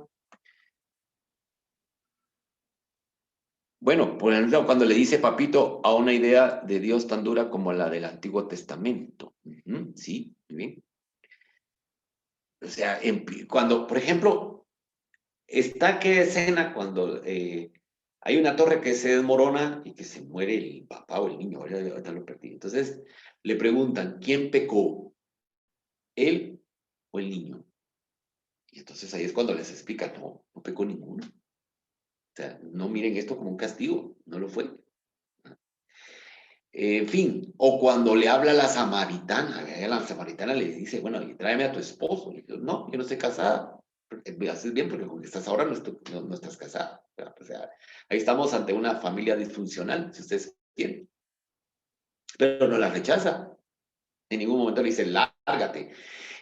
Bueno, por ejemplo, cuando le dice papito a una idea de Dios tan dura como la del Antiguo Testamento. Sí, muy bien. O sea, cuando, por ejemplo, está qué escena cuando hay una torre que se desmorona y que se muere el papá o el niño, ahorita lo perdí. Entonces le preguntan, ¿quién pecó? ¿Él o el niño? Y entonces ahí es cuando les explica, no, no pecó ninguno. O sea, no miren esto como un castigo, no lo fue. En fin, o cuando le habla a la samaritana le dice, bueno, y tráeme a tu esposo. Le dice, no, yo no estoy casada. Me haces bien porque con que estás ahora no estás casada. O sea, ahí estamos ante una familia disfuncional, si ustedes quieren. Pero no la rechaza. En ningún momento le dice, lárgate.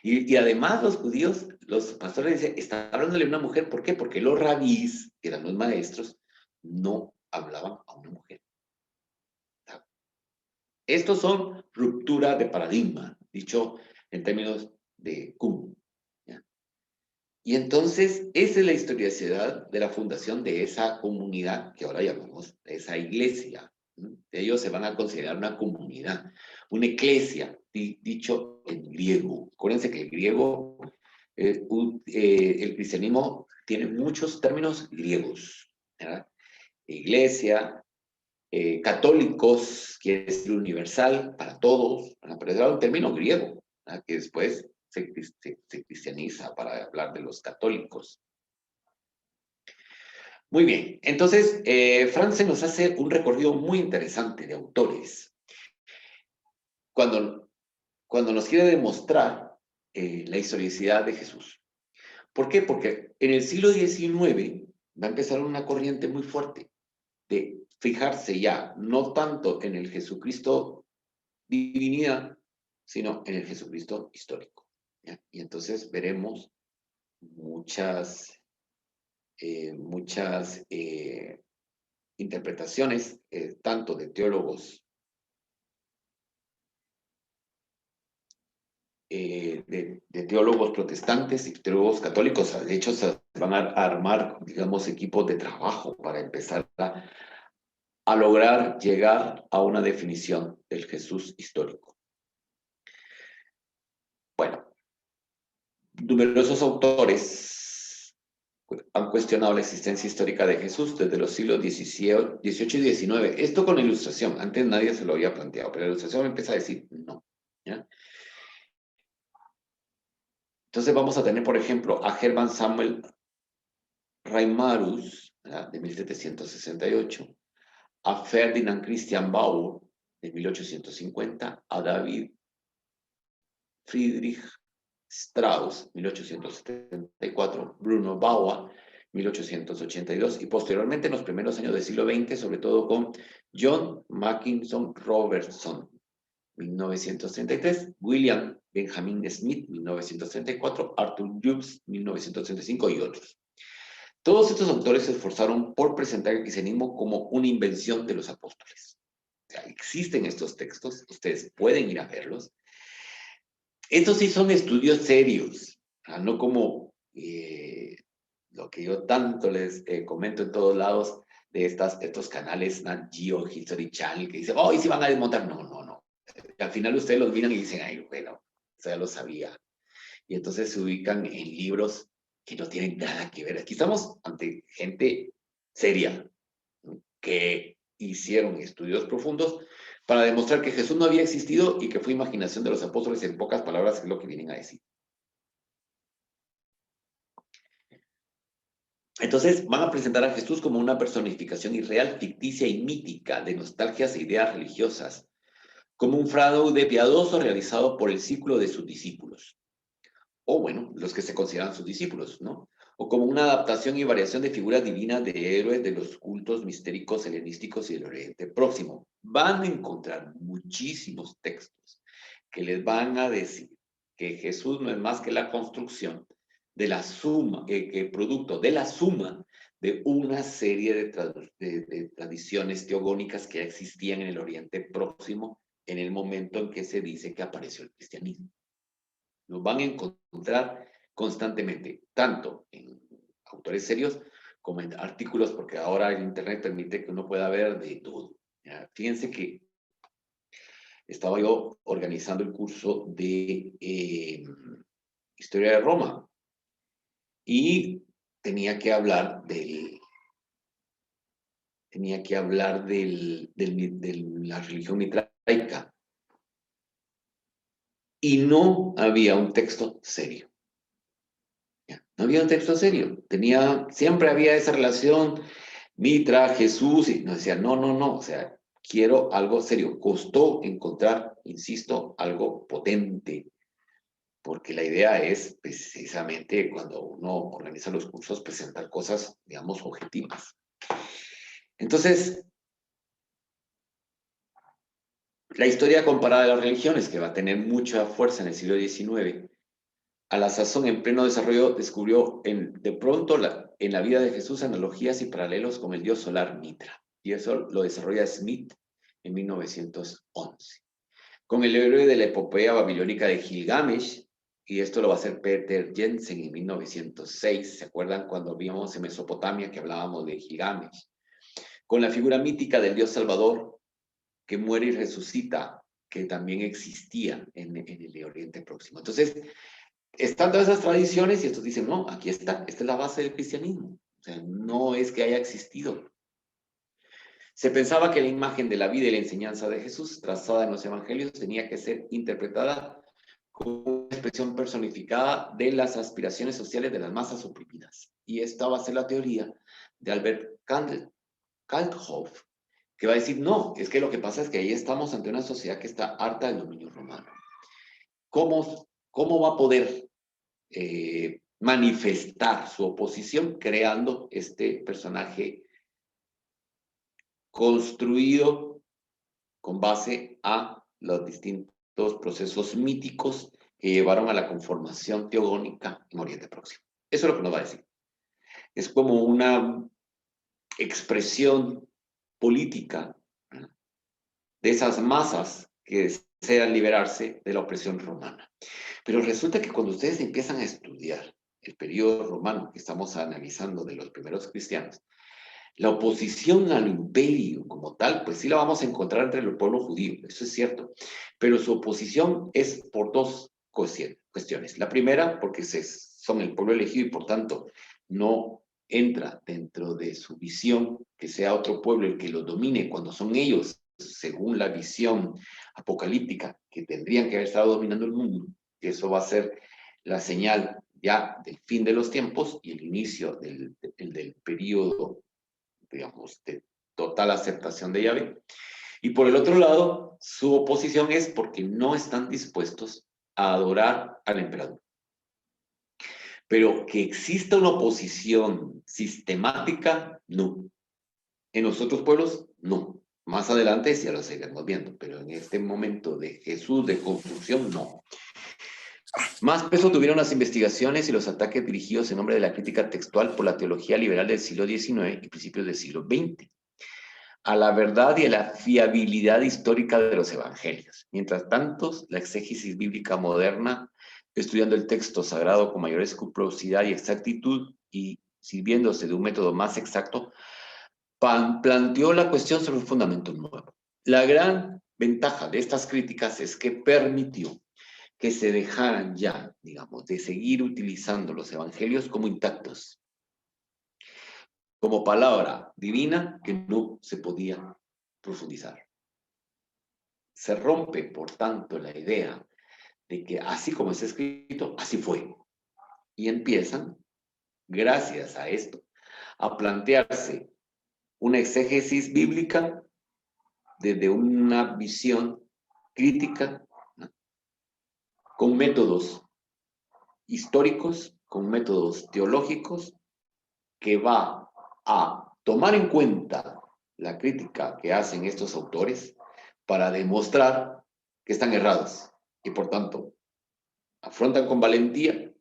Y además los judíos, los pastores dicen, está hablándole a una mujer, ¿por qué? Porque los rabís, que eran los maestros, no hablaban a una mujer. Estos son rupturas de paradigma, dicho en términos de Kuhn. ¿Ya? Y entonces, esa es la historicidad de la fundación de esa comunidad que ahora llamamos esa iglesia. ¿No? Ellos se van a considerar una comunidad, una iglesia, dicho en griego. Acuérdense que el griego, el cristianismo tiene muchos términos griegos. ¿Verdad? Iglesia, católicos, quiere decir universal para todos, pero es un término griego, que después se cristianiza para hablar de los católicos. Muy bien, entonces France nos hace un recorrido muy interesante de autores. Cuando nos quiere demostrar la historicidad de Jesús. ¿Por qué? Porque en el siglo XIX va a empezar una corriente muy fuerte de fijarse ya no tanto en el Jesucristo divinidad, sino en el Jesucristo histórico. ¿Ya? Y entonces veremos muchas interpretaciones, tanto de teólogos, de teólogos protestantes y teólogos católicos. De hecho, se van a armar, digamos, equipos de trabajo para empezar a lograr llegar a una definición del Jesús histórico. Bueno, numerosos autores han cuestionado la existencia histórica de Jesús desde los siglos XVIII y XIX. Esto con ilustración. Antes nadie se lo había planteado, pero la ilustración empieza a decir no. ¿Ya? Entonces vamos a tener, por ejemplo, a Hermann Samuel Reimarus, ¿verdad?, de 1768, a Ferdinand Christian Bauer, de 1850, a David Friedrich Strauss, 1874, Bruno Bauer, 1882, y posteriormente en los primeros años del siglo XX, sobre todo con John Mackinson Robertson, 1933, William Benjamin Smith, 1934, Arthur Jukes, 1935 y otros. Todos estos autores se esforzaron por presentar el cristianismo como una invención de los apóstoles. O sea, existen estos textos, ustedes pueden ir a verlos. Estos sí son estudios serios, no como lo que yo tanto les comento en todos lados de estos canales Nat Geo, History Channel, que dicen, hoy sí van a desmontar. No, no, no. Al final ustedes los miran y dicen, ay, bueno, eso ya lo sabía. Y entonces se ubican en libros que no tienen nada que ver. Aquí estamos ante gente seria, que hicieron estudios profundos para demostrar que Jesús no había existido y que fue imaginación de los apóstoles, en pocas palabras, es lo que vienen a decir. Entonces van a presentar a Jesús como una personificación irreal, ficticia y mítica de nostalgias e ideas religiosas, como un fraude piadoso realizado por el círculo de sus discípulos, o bueno, los que se consideran sus discípulos, ¿no? O como una adaptación y variación de figuras divinas de héroes de los cultos mistéricos helenísticos y del Oriente Próximo. Van a encontrar muchísimos textos que les van a decir que Jesús no es más que la construcción de la suma, que producto de la suma de una serie de tradiciones teogónicas que ya existían en el Oriente Próximo en el momento en que se dice que apareció el cristianismo. Nos van a encontrar constantemente, tanto en autores serios como en artículos, porque ahora el Internet permite que uno pueda ver de todo. ¿Ya? Fíjense que estaba yo organizando el curso de Historia de Roma y tenía que hablar de la religión mitraica y no había un texto serio. No había un texto serio. Siempre había esa relación Mitra, Jesús, y nos decía, no, no, no, o sea, quiero algo serio. Costó encontrar, insisto, algo potente, porque la idea es precisamente cuando uno organiza los cursos, presentar cosas, digamos, objetivas. Entonces, la historia comparada de las religiones, que va a tener mucha fuerza en el siglo XIX, a la sazón en pleno desarrollo, descubrió de pronto en la vida de Jesús analogías y paralelos con el dios solar Mitra. Y eso lo desarrolla Smith en 1911. Con el héroe de la epopeya babilónica de Gilgamesh, y esto lo va a hacer Peter Jensen en 1906. ¿Se acuerdan cuando vimos en Mesopotamia que hablábamos de Gilgamesh? Con la figura mítica del dios Salvador, que muere y resucita, que también existía en el Oriente Próximo. Entonces, están todas esas tradiciones y estos dicen, no, aquí está, esta es la base del cristianismo. O sea, no es que haya existido. Se pensaba que la imagen de la vida y la enseñanza de Jesús, trazada en los evangelios, tenía que ser interpretada como una expresión personificada de las aspiraciones sociales de las masas oprimidas. Y esta va a ser la teoría de Albert Kalthoff, que va a decir, no, es que lo que pasa es que ahí estamos ante una sociedad que está harta del dominio romano. ¿Cómo va a poder manifestar su oposición creando este personaje construido con base a los distintos procesos míticos que llevaron a la conformación teogónica en Oriente Próximo. Eso es lo que nos va a decir. Es como una expresión política, ¿verdad?, de esas masas que desean liberarse de la opresión romana. Pero resulta que cuando ustedes empiezan a estudiar el periodo romano que estamos analizando de los primeros cristianos, la oposición al imperio como tal, pues sí la vamos a encontrar entre el pueblo judío, eso es cierto, pero su oposición es por dos cuestiones. La primera, porque son el pueblo elegido y por tanto no entra dentro de su visión que sea otro pueblo el que los domine cuando son ellos, según la visión apocalíptica, que tendrían que haber estado dominando el mundo, que eso va a ser la señal ya del fin de los tiempos y el inicio del periodo, digamos, de total aceptación de Yahvé. Y por el otro lado, su oposición es porque no están dispuestos a adorar al emperador. Pero que exista una oposición sistemática, no. En los otros pueblos, no. Más adelante ya lo seguiremos viendo, pero en este momento de Jesús, de construcción, no. Más peso tuvieron las investigaciones y los ataques dirigidos en nombre de la crítica textual por la teología liberal del siglo XIX y principios del siglo XX, a la verdad y a la fiabilidad histórica de los evangelios. Mientras tanto, la exégesis bíblica moderna, estudiando el texto sagrado con mayor escrupulosidad y exactitud y sirviéndose de un método más exacto, planteó la cuestión sobre un fundamento nuevo. La gran ventaja de estas críticas es que permitió que se dejaran ya, digamos, de seguir utilizando los evangelios como intactos, como palabra divina que no se podía profundizar. Se rompe, por tanto, la idea de que así como está escrito, así fue. Y empiezan, gracias a esto, a plantearse una exégesis bíblica desde una visión crítica, ¿no?, con métodos históricos, con métodos teológicos, que va a tomar en cuenta la crítica que hacen estos autores para demostrar que están errados y por tanto afrontan con valentía,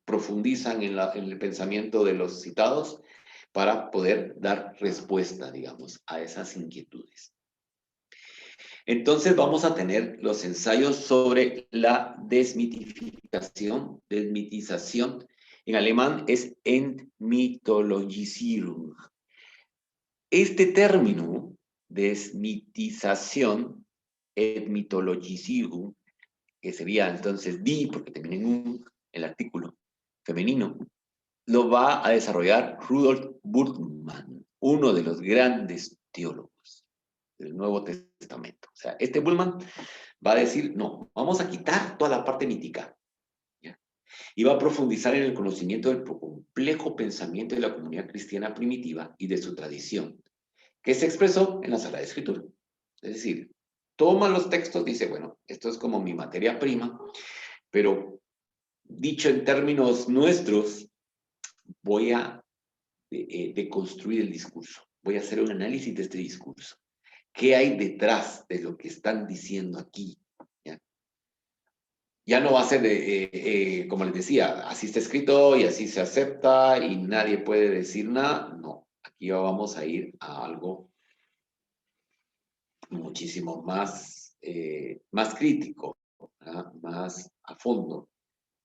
profundizan en el pensamiento de los citados para poder dar respuesta, digamos, a esas inquietudes. Entonces vamos a tener los ensayos sobre la desmitificación, desmitización. En alemán es Entmythologisierung. Este término, desmitización, Entmythologisierung, que sería entonces di, porque termina en un, el artículo femenino, lo va a desarrollar Rudolf Bultmann, uno de los grandes teólogos del Nuevo Testamento. O sea, este Bultmann va a decir, no, vamos a quitar toda la parte mítica, ¿ya?, y va a profundizar en el conocimiento del complejo pensamiento de la comunidad cristiana primitiva y de su tradición, que se expresó en la Sagrada Escritura. Es decir, toma los textos, dice, bueno, esto es como mi materia prima, pero dicho en términos nuestros, voy a deconstruir el discurso. Voy a hacer un análisis de este discurso. ¿Qué hay detrás de lo que están diciendo aquí? Ya no va a ser, como les decía, así está escrito y así se acepta y nadie puede decir nada. No, aquí vamos a ir a algo muchísimo más, más crítico, ¿verdad?, más a fondo,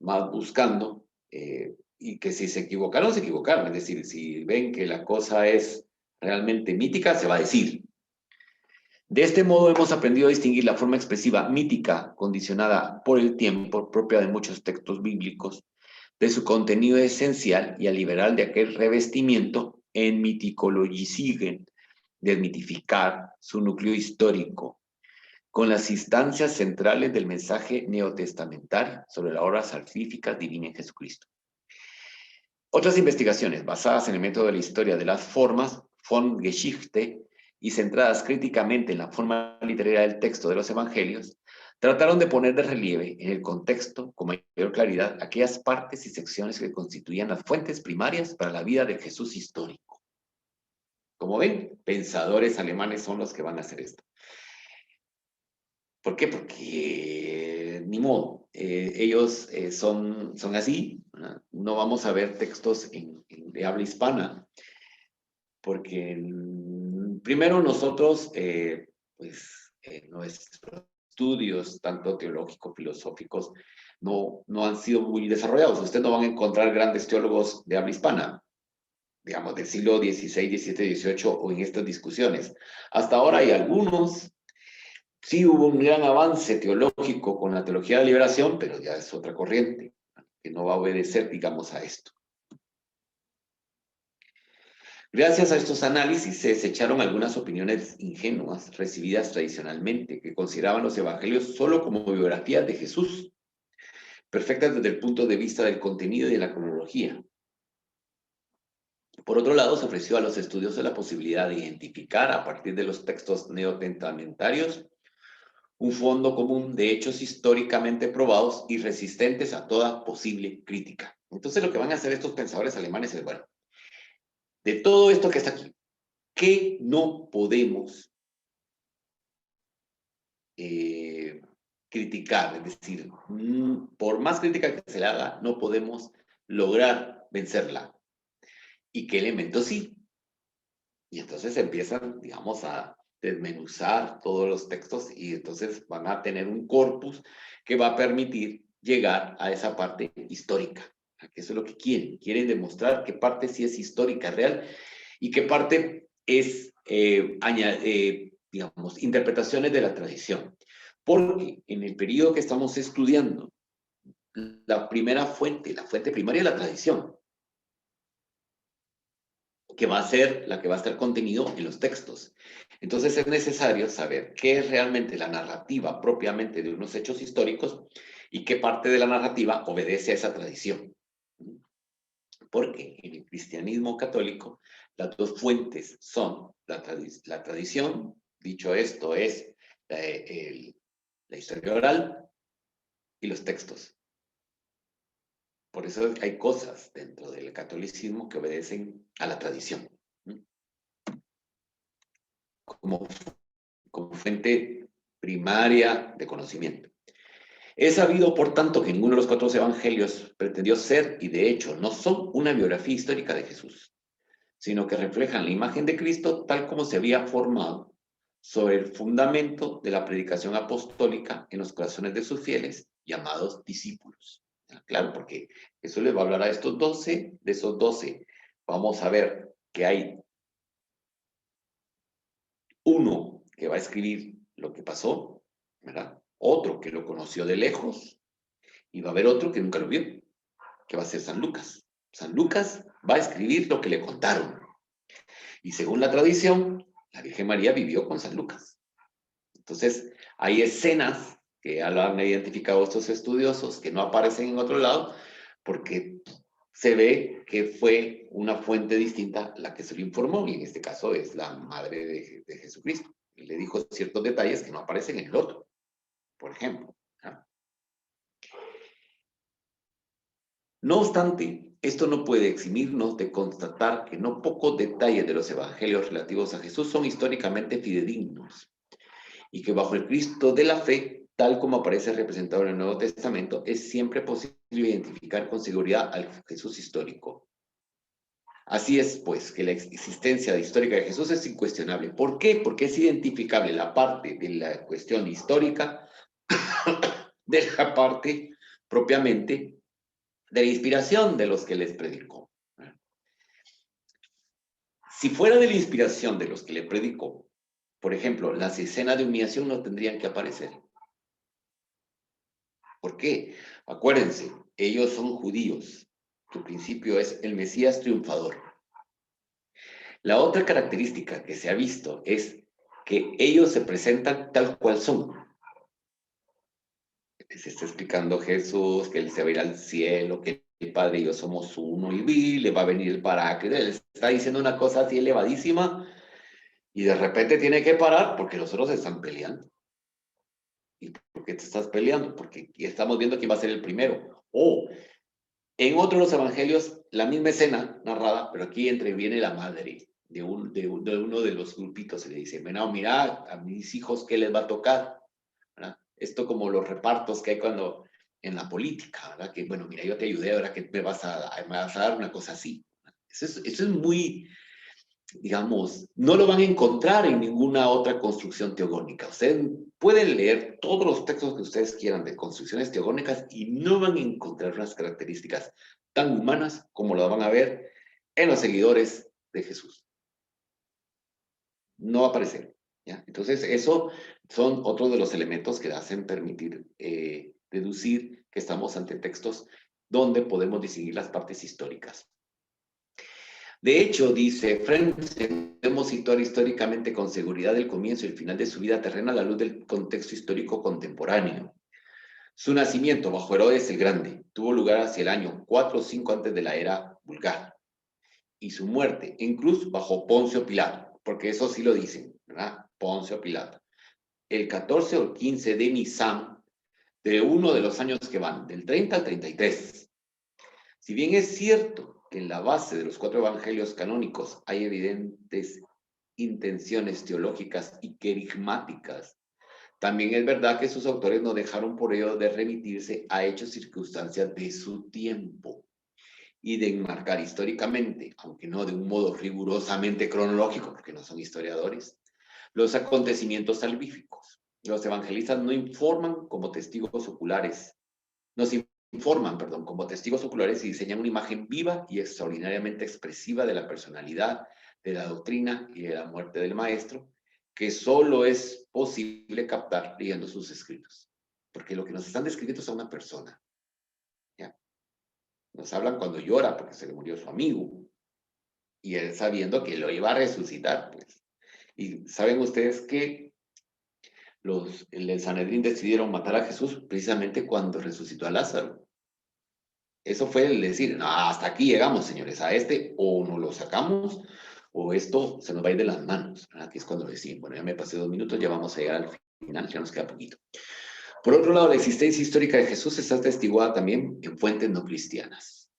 más buscando, y que si se equivocaron, se equivocaron. Es decir, si ven que la cosa es realmente mítica, se va a decir. De este modo hemos aprendido a distinguir la forma expresiva mítica, condicionada por el tiempo, propia de muchos textos bíblicos, de su contenido esencial y a liberar de aquel revestimiento en miticologisiguen, desmitificar su núcleo histórico, con las instancias centrales del mensaje neotestamentario sobre la obra salvífica divina en Jesucristo. Otras investigaciones basadas en el método de la historia de las formas, Formgeschichte, y centradas críticamente en la forma literaria del texto de los evangelios, trataron de poner de relieve en el contexto con mayor claridad aquellas partes y secciones que constituían las fuentes primarias para la vida de Jesús histórico. Como ven, pensadores alemanes son los que van a hacer esto. ¿Por qué? Porque ni modo, ellos son así, ¿no? No vamos a ver textos de habla hispana, porque primero nosotros, nuestros estudios, tanto teológicos, filosóficos, no han sido muy desarrollados. Ustedes no van a encontrar grandes teólogos de habla hispana, digamos, del siglo XVI, XVII, XVIII, o en estas discusiones. Hasta ahora hay algunos. Sí hubo un gran avance teológico con la teología de la liberación, pero ya es otra corriente, que no va a obedecer, digamos, a esto. Gracias a estos análisis se desecharon algunas opiniones ingenuas recibidas tradicionalmente, que consideraban los evangelios solo como biografías de Jesús, perfectas desde el punto de vista del contenido y de la cronología. Por otro lado, se ofreció a los estudiosos la posibilidad de identificar, a partir de los textos neotestamentarios, un fondo común de hechos históricamente probados y resistentes a toda posible crítica. Entonces lo que van a hacer estos pensadores alemanes es, bueno, de todo esto que está aquí, ¿qué no podemos criticar? Es decir, por más crítica que se le haga, no podemos lograr vencerla. ¿Y qué elementos sí? Y entonces empiezan, digamos, a desmenuzar todos los textos y entonces van a tener un corpus que va a permitir llegar a esa parte histórica. Eso es lo que quieren. Quieren demostrar qué parte sí es histórica, real, y qué parte es, digamos, interpretaciones de la tradición. Porque en el periodo que estamos estudiando, la primera fuente, la fuente primaria es la tradición, que va a ser la que va a estar contenido en los textos. Entonces es necesario saber qué es realmente la narrativa propiamente de unos hechos históricos y qué parte de la narrativa obedece a esa tradición. Porque en el cristianismo católico las dos fuentes son la tradición, dicho esto es la historia oral y los textos. Por eso hay cosas dentro del catolicismo que obedecen a la tradición, como fuente primaria de conocimiento. Es sabido, por tanto, que ninguno de los cuatro evangelios pretendió ser, y de hecho no son, una biografía histórica de Jesús, sino que reflejan la imagen de Cristo tal como se había formado sobre el fundamento de la predicación apostólica en los corazones de sus fieles, llamados discípulos. Claro, porque Jesús les va a hablar a estos 12, de esos 12 vamos a ver que hay uno que va a escribir lo que pasó, ¿verdad? Otro que lo conoció de lejos, y va a haber otro que nunca lo vio, que va a ser San Lucas. San Lucas va a escribir lo que le contaron. Y según la tradición, la Virgen María vivió con San Lucas. Entonces, hay escenas que ya lo han identificado estos estudiosos que no aparecen en otro lado, porque se ve que fue una fuente distinta la que se lo informó, y en este caso es la madre de Jesucristo. Y le dijo ciertos detalles que no aparecen en el otro, por ejemplo. No obstante, esto no puede eximirnos de constatar que no pocos detalles de los evangelios relativos a Jesús son históricamente fidedignos y que bajo el Cristo de la fe, tal como aparece representado en el Nuevo Testamento, es siempre posible identificar con seguridad al Jesús histórico. Así es, pues, que la existencia histórica de Jesús es incuestionable. ¿Por qué? Porque es identificable la parte de la cuestión histórica de la parte propiamente de la inspiración de los que les predicó. Si fuera de la inspiración de los que le predicó, por ejemplo, las escenas de humillación no tendrían que aparecer. ¿Por qué? Acuérdense, ellos son judíos. Su principio es el Mesías triunfador. La otra característica que se ha visto es que ellos se presentan tal cual son. Se está explicando Jesús, que él se va a ir al cielo, que el Padre y yo somos uno, y le va a venir el Paráclito. Él está diciendo una cosa así elevadísima, y de repente tiene que parar porque los otros están peleando. ¿Y por ¿Por qué te estás peleando? Porque estamos viendo quién va a ser el primero. O en otro de los evangelios, la misma escena narrada, pero aquí entreviene la madre de uno de los grupitos y le dice, bueno, mira, a mis hijos, ¿qué les va a tocar? ¿Verdad? Esto como los repartos que hay cuando en la política, ¿verdad? Que, bueno, mira, yo te ayudé, ahora que me vas a dar una cosa así. Eso es muy, digamos, no lo van a encontrar en ninguna otra construcción teogónica. Ustedes pueden leer todos los textos que ustedes quieran de construcciones teogónicas y no van a encontrar unas características tan humanas como las van a ver en los seguidores de Jesús. No va a aparecer. ¿Ya? Entonces, eso son otros de los elementos que hacen permitir deducir que estamos ante textos donde podemos distinguir las partes históricas. De hecho, dice French, podemos situar históricamente con seguridad el comienzo y el final de su vida terrena a la luz del contexto histórico contemporáneo. Su nacimiento bajo Herodes el Grande tuvo lugar hacia el año 4 o 5 antes de la era vulgar. Y su muerte en cruz bajo Poncio Pilato, porque eso sí lo dicen, ¿verdad? Poncio Pilato. El 14 o 15 de Nisan de uno de los años que van, del 30 al 33. Si bien es cierto que en la base de los 4 evangelios canónicos hay evidentes intenciones teológicas y querigmáticas, también es verdad que sus autores no dejaron por ello de remitirse a hechos y circunstancias de su tiempo y de enmarcar históricamente, aunque no de un modo rigurosamente cronológico, porque no son historiadores, los acontecimientos salvíficos. Los evangelistas no informan como testigos oculares, nos informan, perdón, como testigos oculares y diseñan una imagen viva y extraordinariamente expresiva de la personalidad, de la doctrina y de la muerte del maestro, que solo es posible captar leyendo sus escritos. Porque lo que nos están describiendo es a una persona. ¿Ya? Nos hablan cuando llora porque se le murió su amigo. Y él sabiendo que lo iba a resucitar, pues. Y saben ustedes que el Sanedrín decidieron matar a Jesús precisamente cuando resucitó a Lázaro. Eso fue el decir, no, hasta aquí llegamos, señores, a este o nos lo sacamos o esto se nos va a ir de las manos. Aquí es cuando decimos, bueno, ya me pasé 2 minutos, ya vamos a llegar al final, ya nos queda poquito. Por otro lado, la existencia histórica de Jesús está atestiguada también en fuentes no cristianas.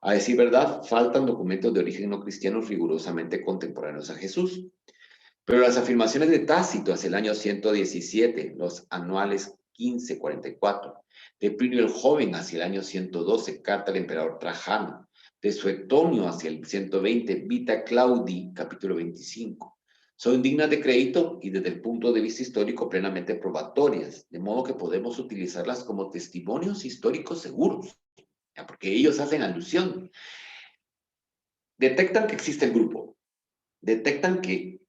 A decir verdad, faltan documentos de origen no cristiano rigurosamente contemporáneos a Jesús. Pero las afirmaciones de Tácito hacia el año 117, los anuales 1544, de Plinio el Joven hacia el año 112, carta al emperador Trajano, de Suetonio hacia el 120, Vita Claudi, capítulo 25, son dignas de crédito y desde el punto de vista histórico plenamente probatorias, de modo que podemos utilizarlas como testimonios históricos seguros, ¿ya? Porque ellos hacen alusión. Detectan que existe el grupo, detectan que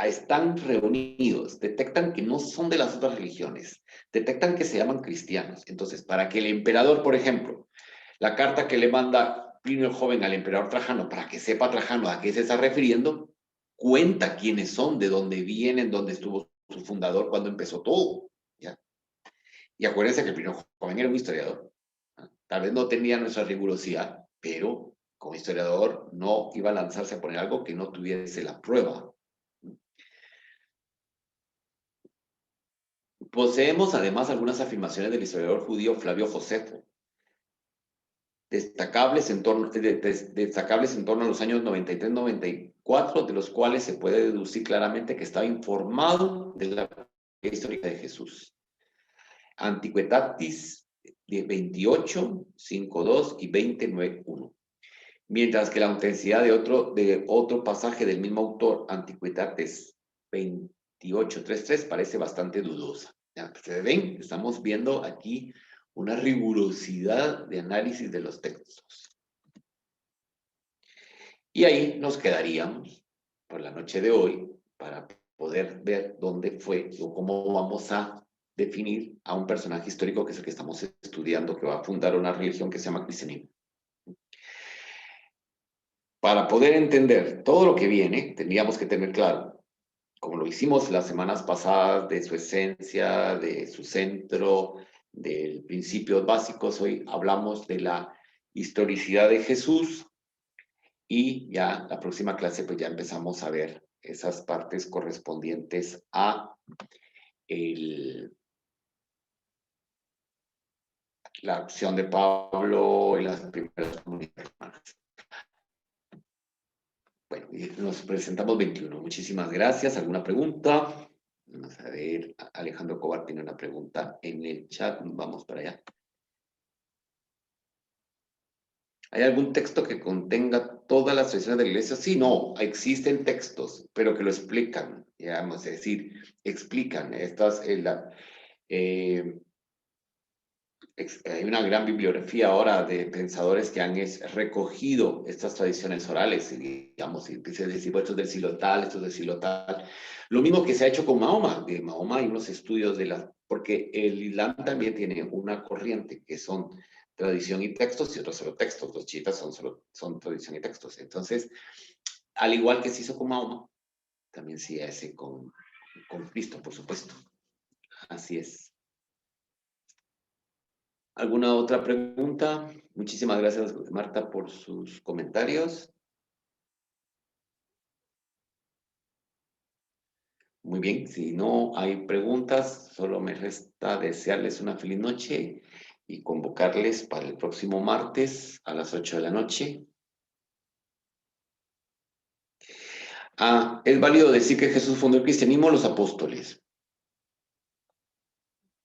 están reunidos, detectan que no son de las otras religiones, detectan que se llaman cristianos. Entonces, para que el emperador, por ejemplo, la carta que le manda Plinio el Joven al emperador Trajano, para que sepa Trajano a qué se está refiriendo, cuenta quiénes son, de dónde vienen, dónde estuvo su fundador, cuándo empezó todo. ¿Ya? Y acuérdense que el Plinio el Joven era un historiador. ¿Ah? Tal vez no tenía nuestra rigurosidad, pero como historiador no iba a lanzarse a poner algo que no tuviese la prueba. Poseemos además algunas afirmaciones del historiador judío Flavio Josefo, destacables en torno a los años 93-94, de los cuales se puede deducir claramente que estaba informado de la vida histórica de Jesús. Antiquitatis 28, 5.2 y 20.9.1. Mientras que la autenticidad de otro pasaje del mismo autor, Antiquitates 28.3.3, parece bastante dudosa. ¿Ya? ¿Se ven? Estamos viendo aquí una rigurosidad de análisis de los textos. Y ahí nos quedaríamos por la noche de hoy para poder ver dónde fue o cómo vamos a definir a un personaje histórico que es el que estamos estudiando, que va a fundar una religión que se llama cristianismo. Para poder entender todo lo que viene, tendríamos que tener claro, como lo hicimos las semanas pasadas, de su esencia, de su centro, de principios básicos. Hoy hablamos de la historicidad de Jesús y ya la próxima clase pues ya empezamos a ver esas partes correspondientes a el la acción de Pablo en las primeras comunidades hermanas. Bueno, y nos presentamos 21. Muchísimas gracias. ¿Alguna pregunta? Vamos a ver, Alejandro Cobar tiene una pregunta en el chat. Vamos para allá. ¿Hay algún texto que contenga todas las tradiciones de la iglesia? Sí, no, existen textos, pero que lo explican, digamos, es decir, explican estas, hay una gran bibliografía ahora de pensadores que han recogido estas tradiciones orales, y, digamos, y empieza a decir, bueno, esto es del siglo tal, esto es del siglo tal. Lo mismo que se ha hecho con Mahoma. De Mahoma hay unos estudios porque el Islam también tiene una corriente que son tradición y textos y otros solo textos. Los chiitas son tradición y textos. Entonces, al igual que se hizo con Mahoma, también se hace con Cristo, por supuesto. Así es. ¿Alguna otra pregunta? Muchísimas gracias, Marta, por sus comentarios. Muy bien, si no hay preguntas, solo me resta desearles una feliz noche y convocarles para el próximo martes a las 8 de la noche. ¿Es válido decir que Jesús fundó el cristianismo o los apóstoles?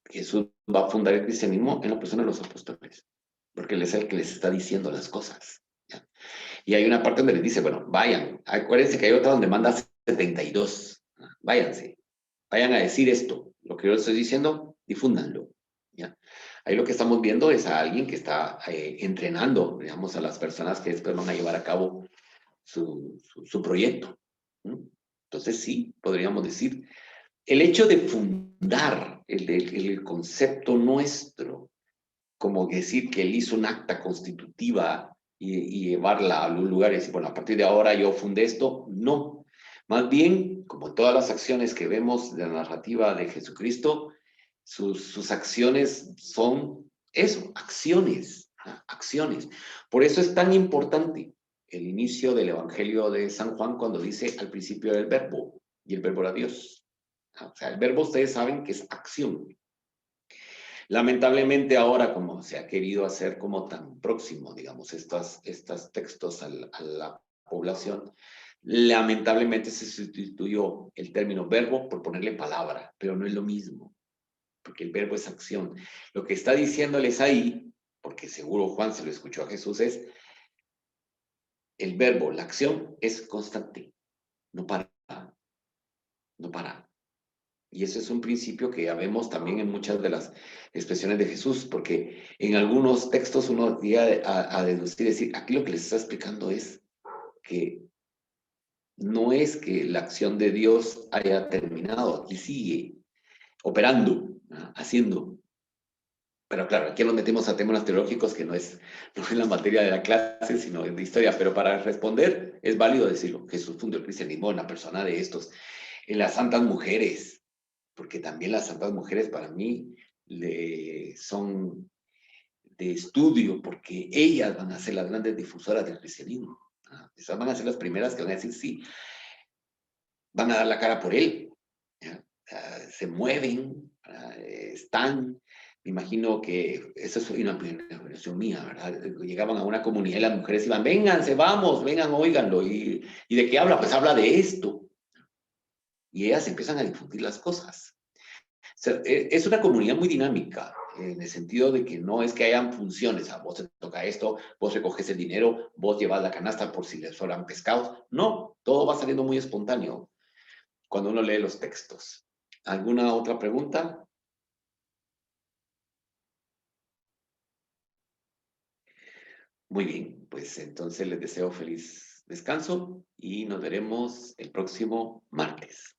Jesús va a fundar el cristianismo en la persona de los apóstoles, porque Él es el que les está diciendo las cosas. ¿Ya? Y hay una parte donde les dice, bueno, vayan, acuérdense que hay otra donde manda 72, váyanse, vayan a decir esto, lo que yo les estoy diciendo, difúndanlo. ¿Ya? Ahí lo que estamos viendo es a alguien que está entrenando, digamos, a las personas que después van a llevar a cabo su proyecto. ¿No? Entonces sí, podríamos decir, el hecho de fundar el concepto nuestro, como decir que él hizo un acta constitutiva y llevarla a algún lugar y decir, bueno, a partir de ahora yo fundé esto, no. Más bien, como todas las acciones que vemos de la narrativa de Jesucristo, sus acciones son eso, acciones, acciones. Por eso es tan importante el inicio del Evangelio de San Juan cuando dice al principio del verbo, y el verbo era Dios. O sea, el verbo ustedes saben que es acción. Lamentablemente ahora, como se ha querido hacer como tan próximo, digamos, estos textos a la población, lamentablemente se sustituyó el término verbo por ponerle palabra, pero no es lo mismo, porque el verbo es acción. Lo que está diciéndoles ahí, porque seguro Juan se lo escuchó a Jesús, es el verbo, la acción es constante, no para, no para. Y eso es un principio que ya vemos también en muchas de las expresiones de Jesús, porque en algunos textos uno llega a deducir, decir, aquí lo que les está explicando es que no es que la acción de Dios haya terminado, aquí sigue operando, haciendo. Pero claro, aquí nos metemos a temas teológicos que no es la materia de la clase, sino de historia. Pero para responder, es válido decirlo. Jesús fundó el cristianismo en la persona de estos, en las santas mujeres, porque también las santas mujeres para mí son de estudio, porque ellas van a ser las grandes difusoras del cristianismo. Esas van a ser las primeras que van a decir, sí, van a dar la cara por él. Se mueven, están. Me imagino que eso es una opinión mía, ¿verdad? Llegaban a una comunidad y las mujeres iban, vénganse, vamos, vengan, óiganlo. ¿Y de qué habla? Pues habla de esto. Y ellas empiezan a difundir las cosas. O sea, es una comunidad muy dinámica, en el sentido de que no es que hayan funciones, a vos te toca esto, vos recoges el dinero, vos llevas la canasta por si les sobran pescados. No, todo va saliendo muy espontáneo cuando uno lee los textos. ¿Alguna otra pregunta? Muy bien, pues entonces les deseo feliz descanso y nos veremos el próximo martes.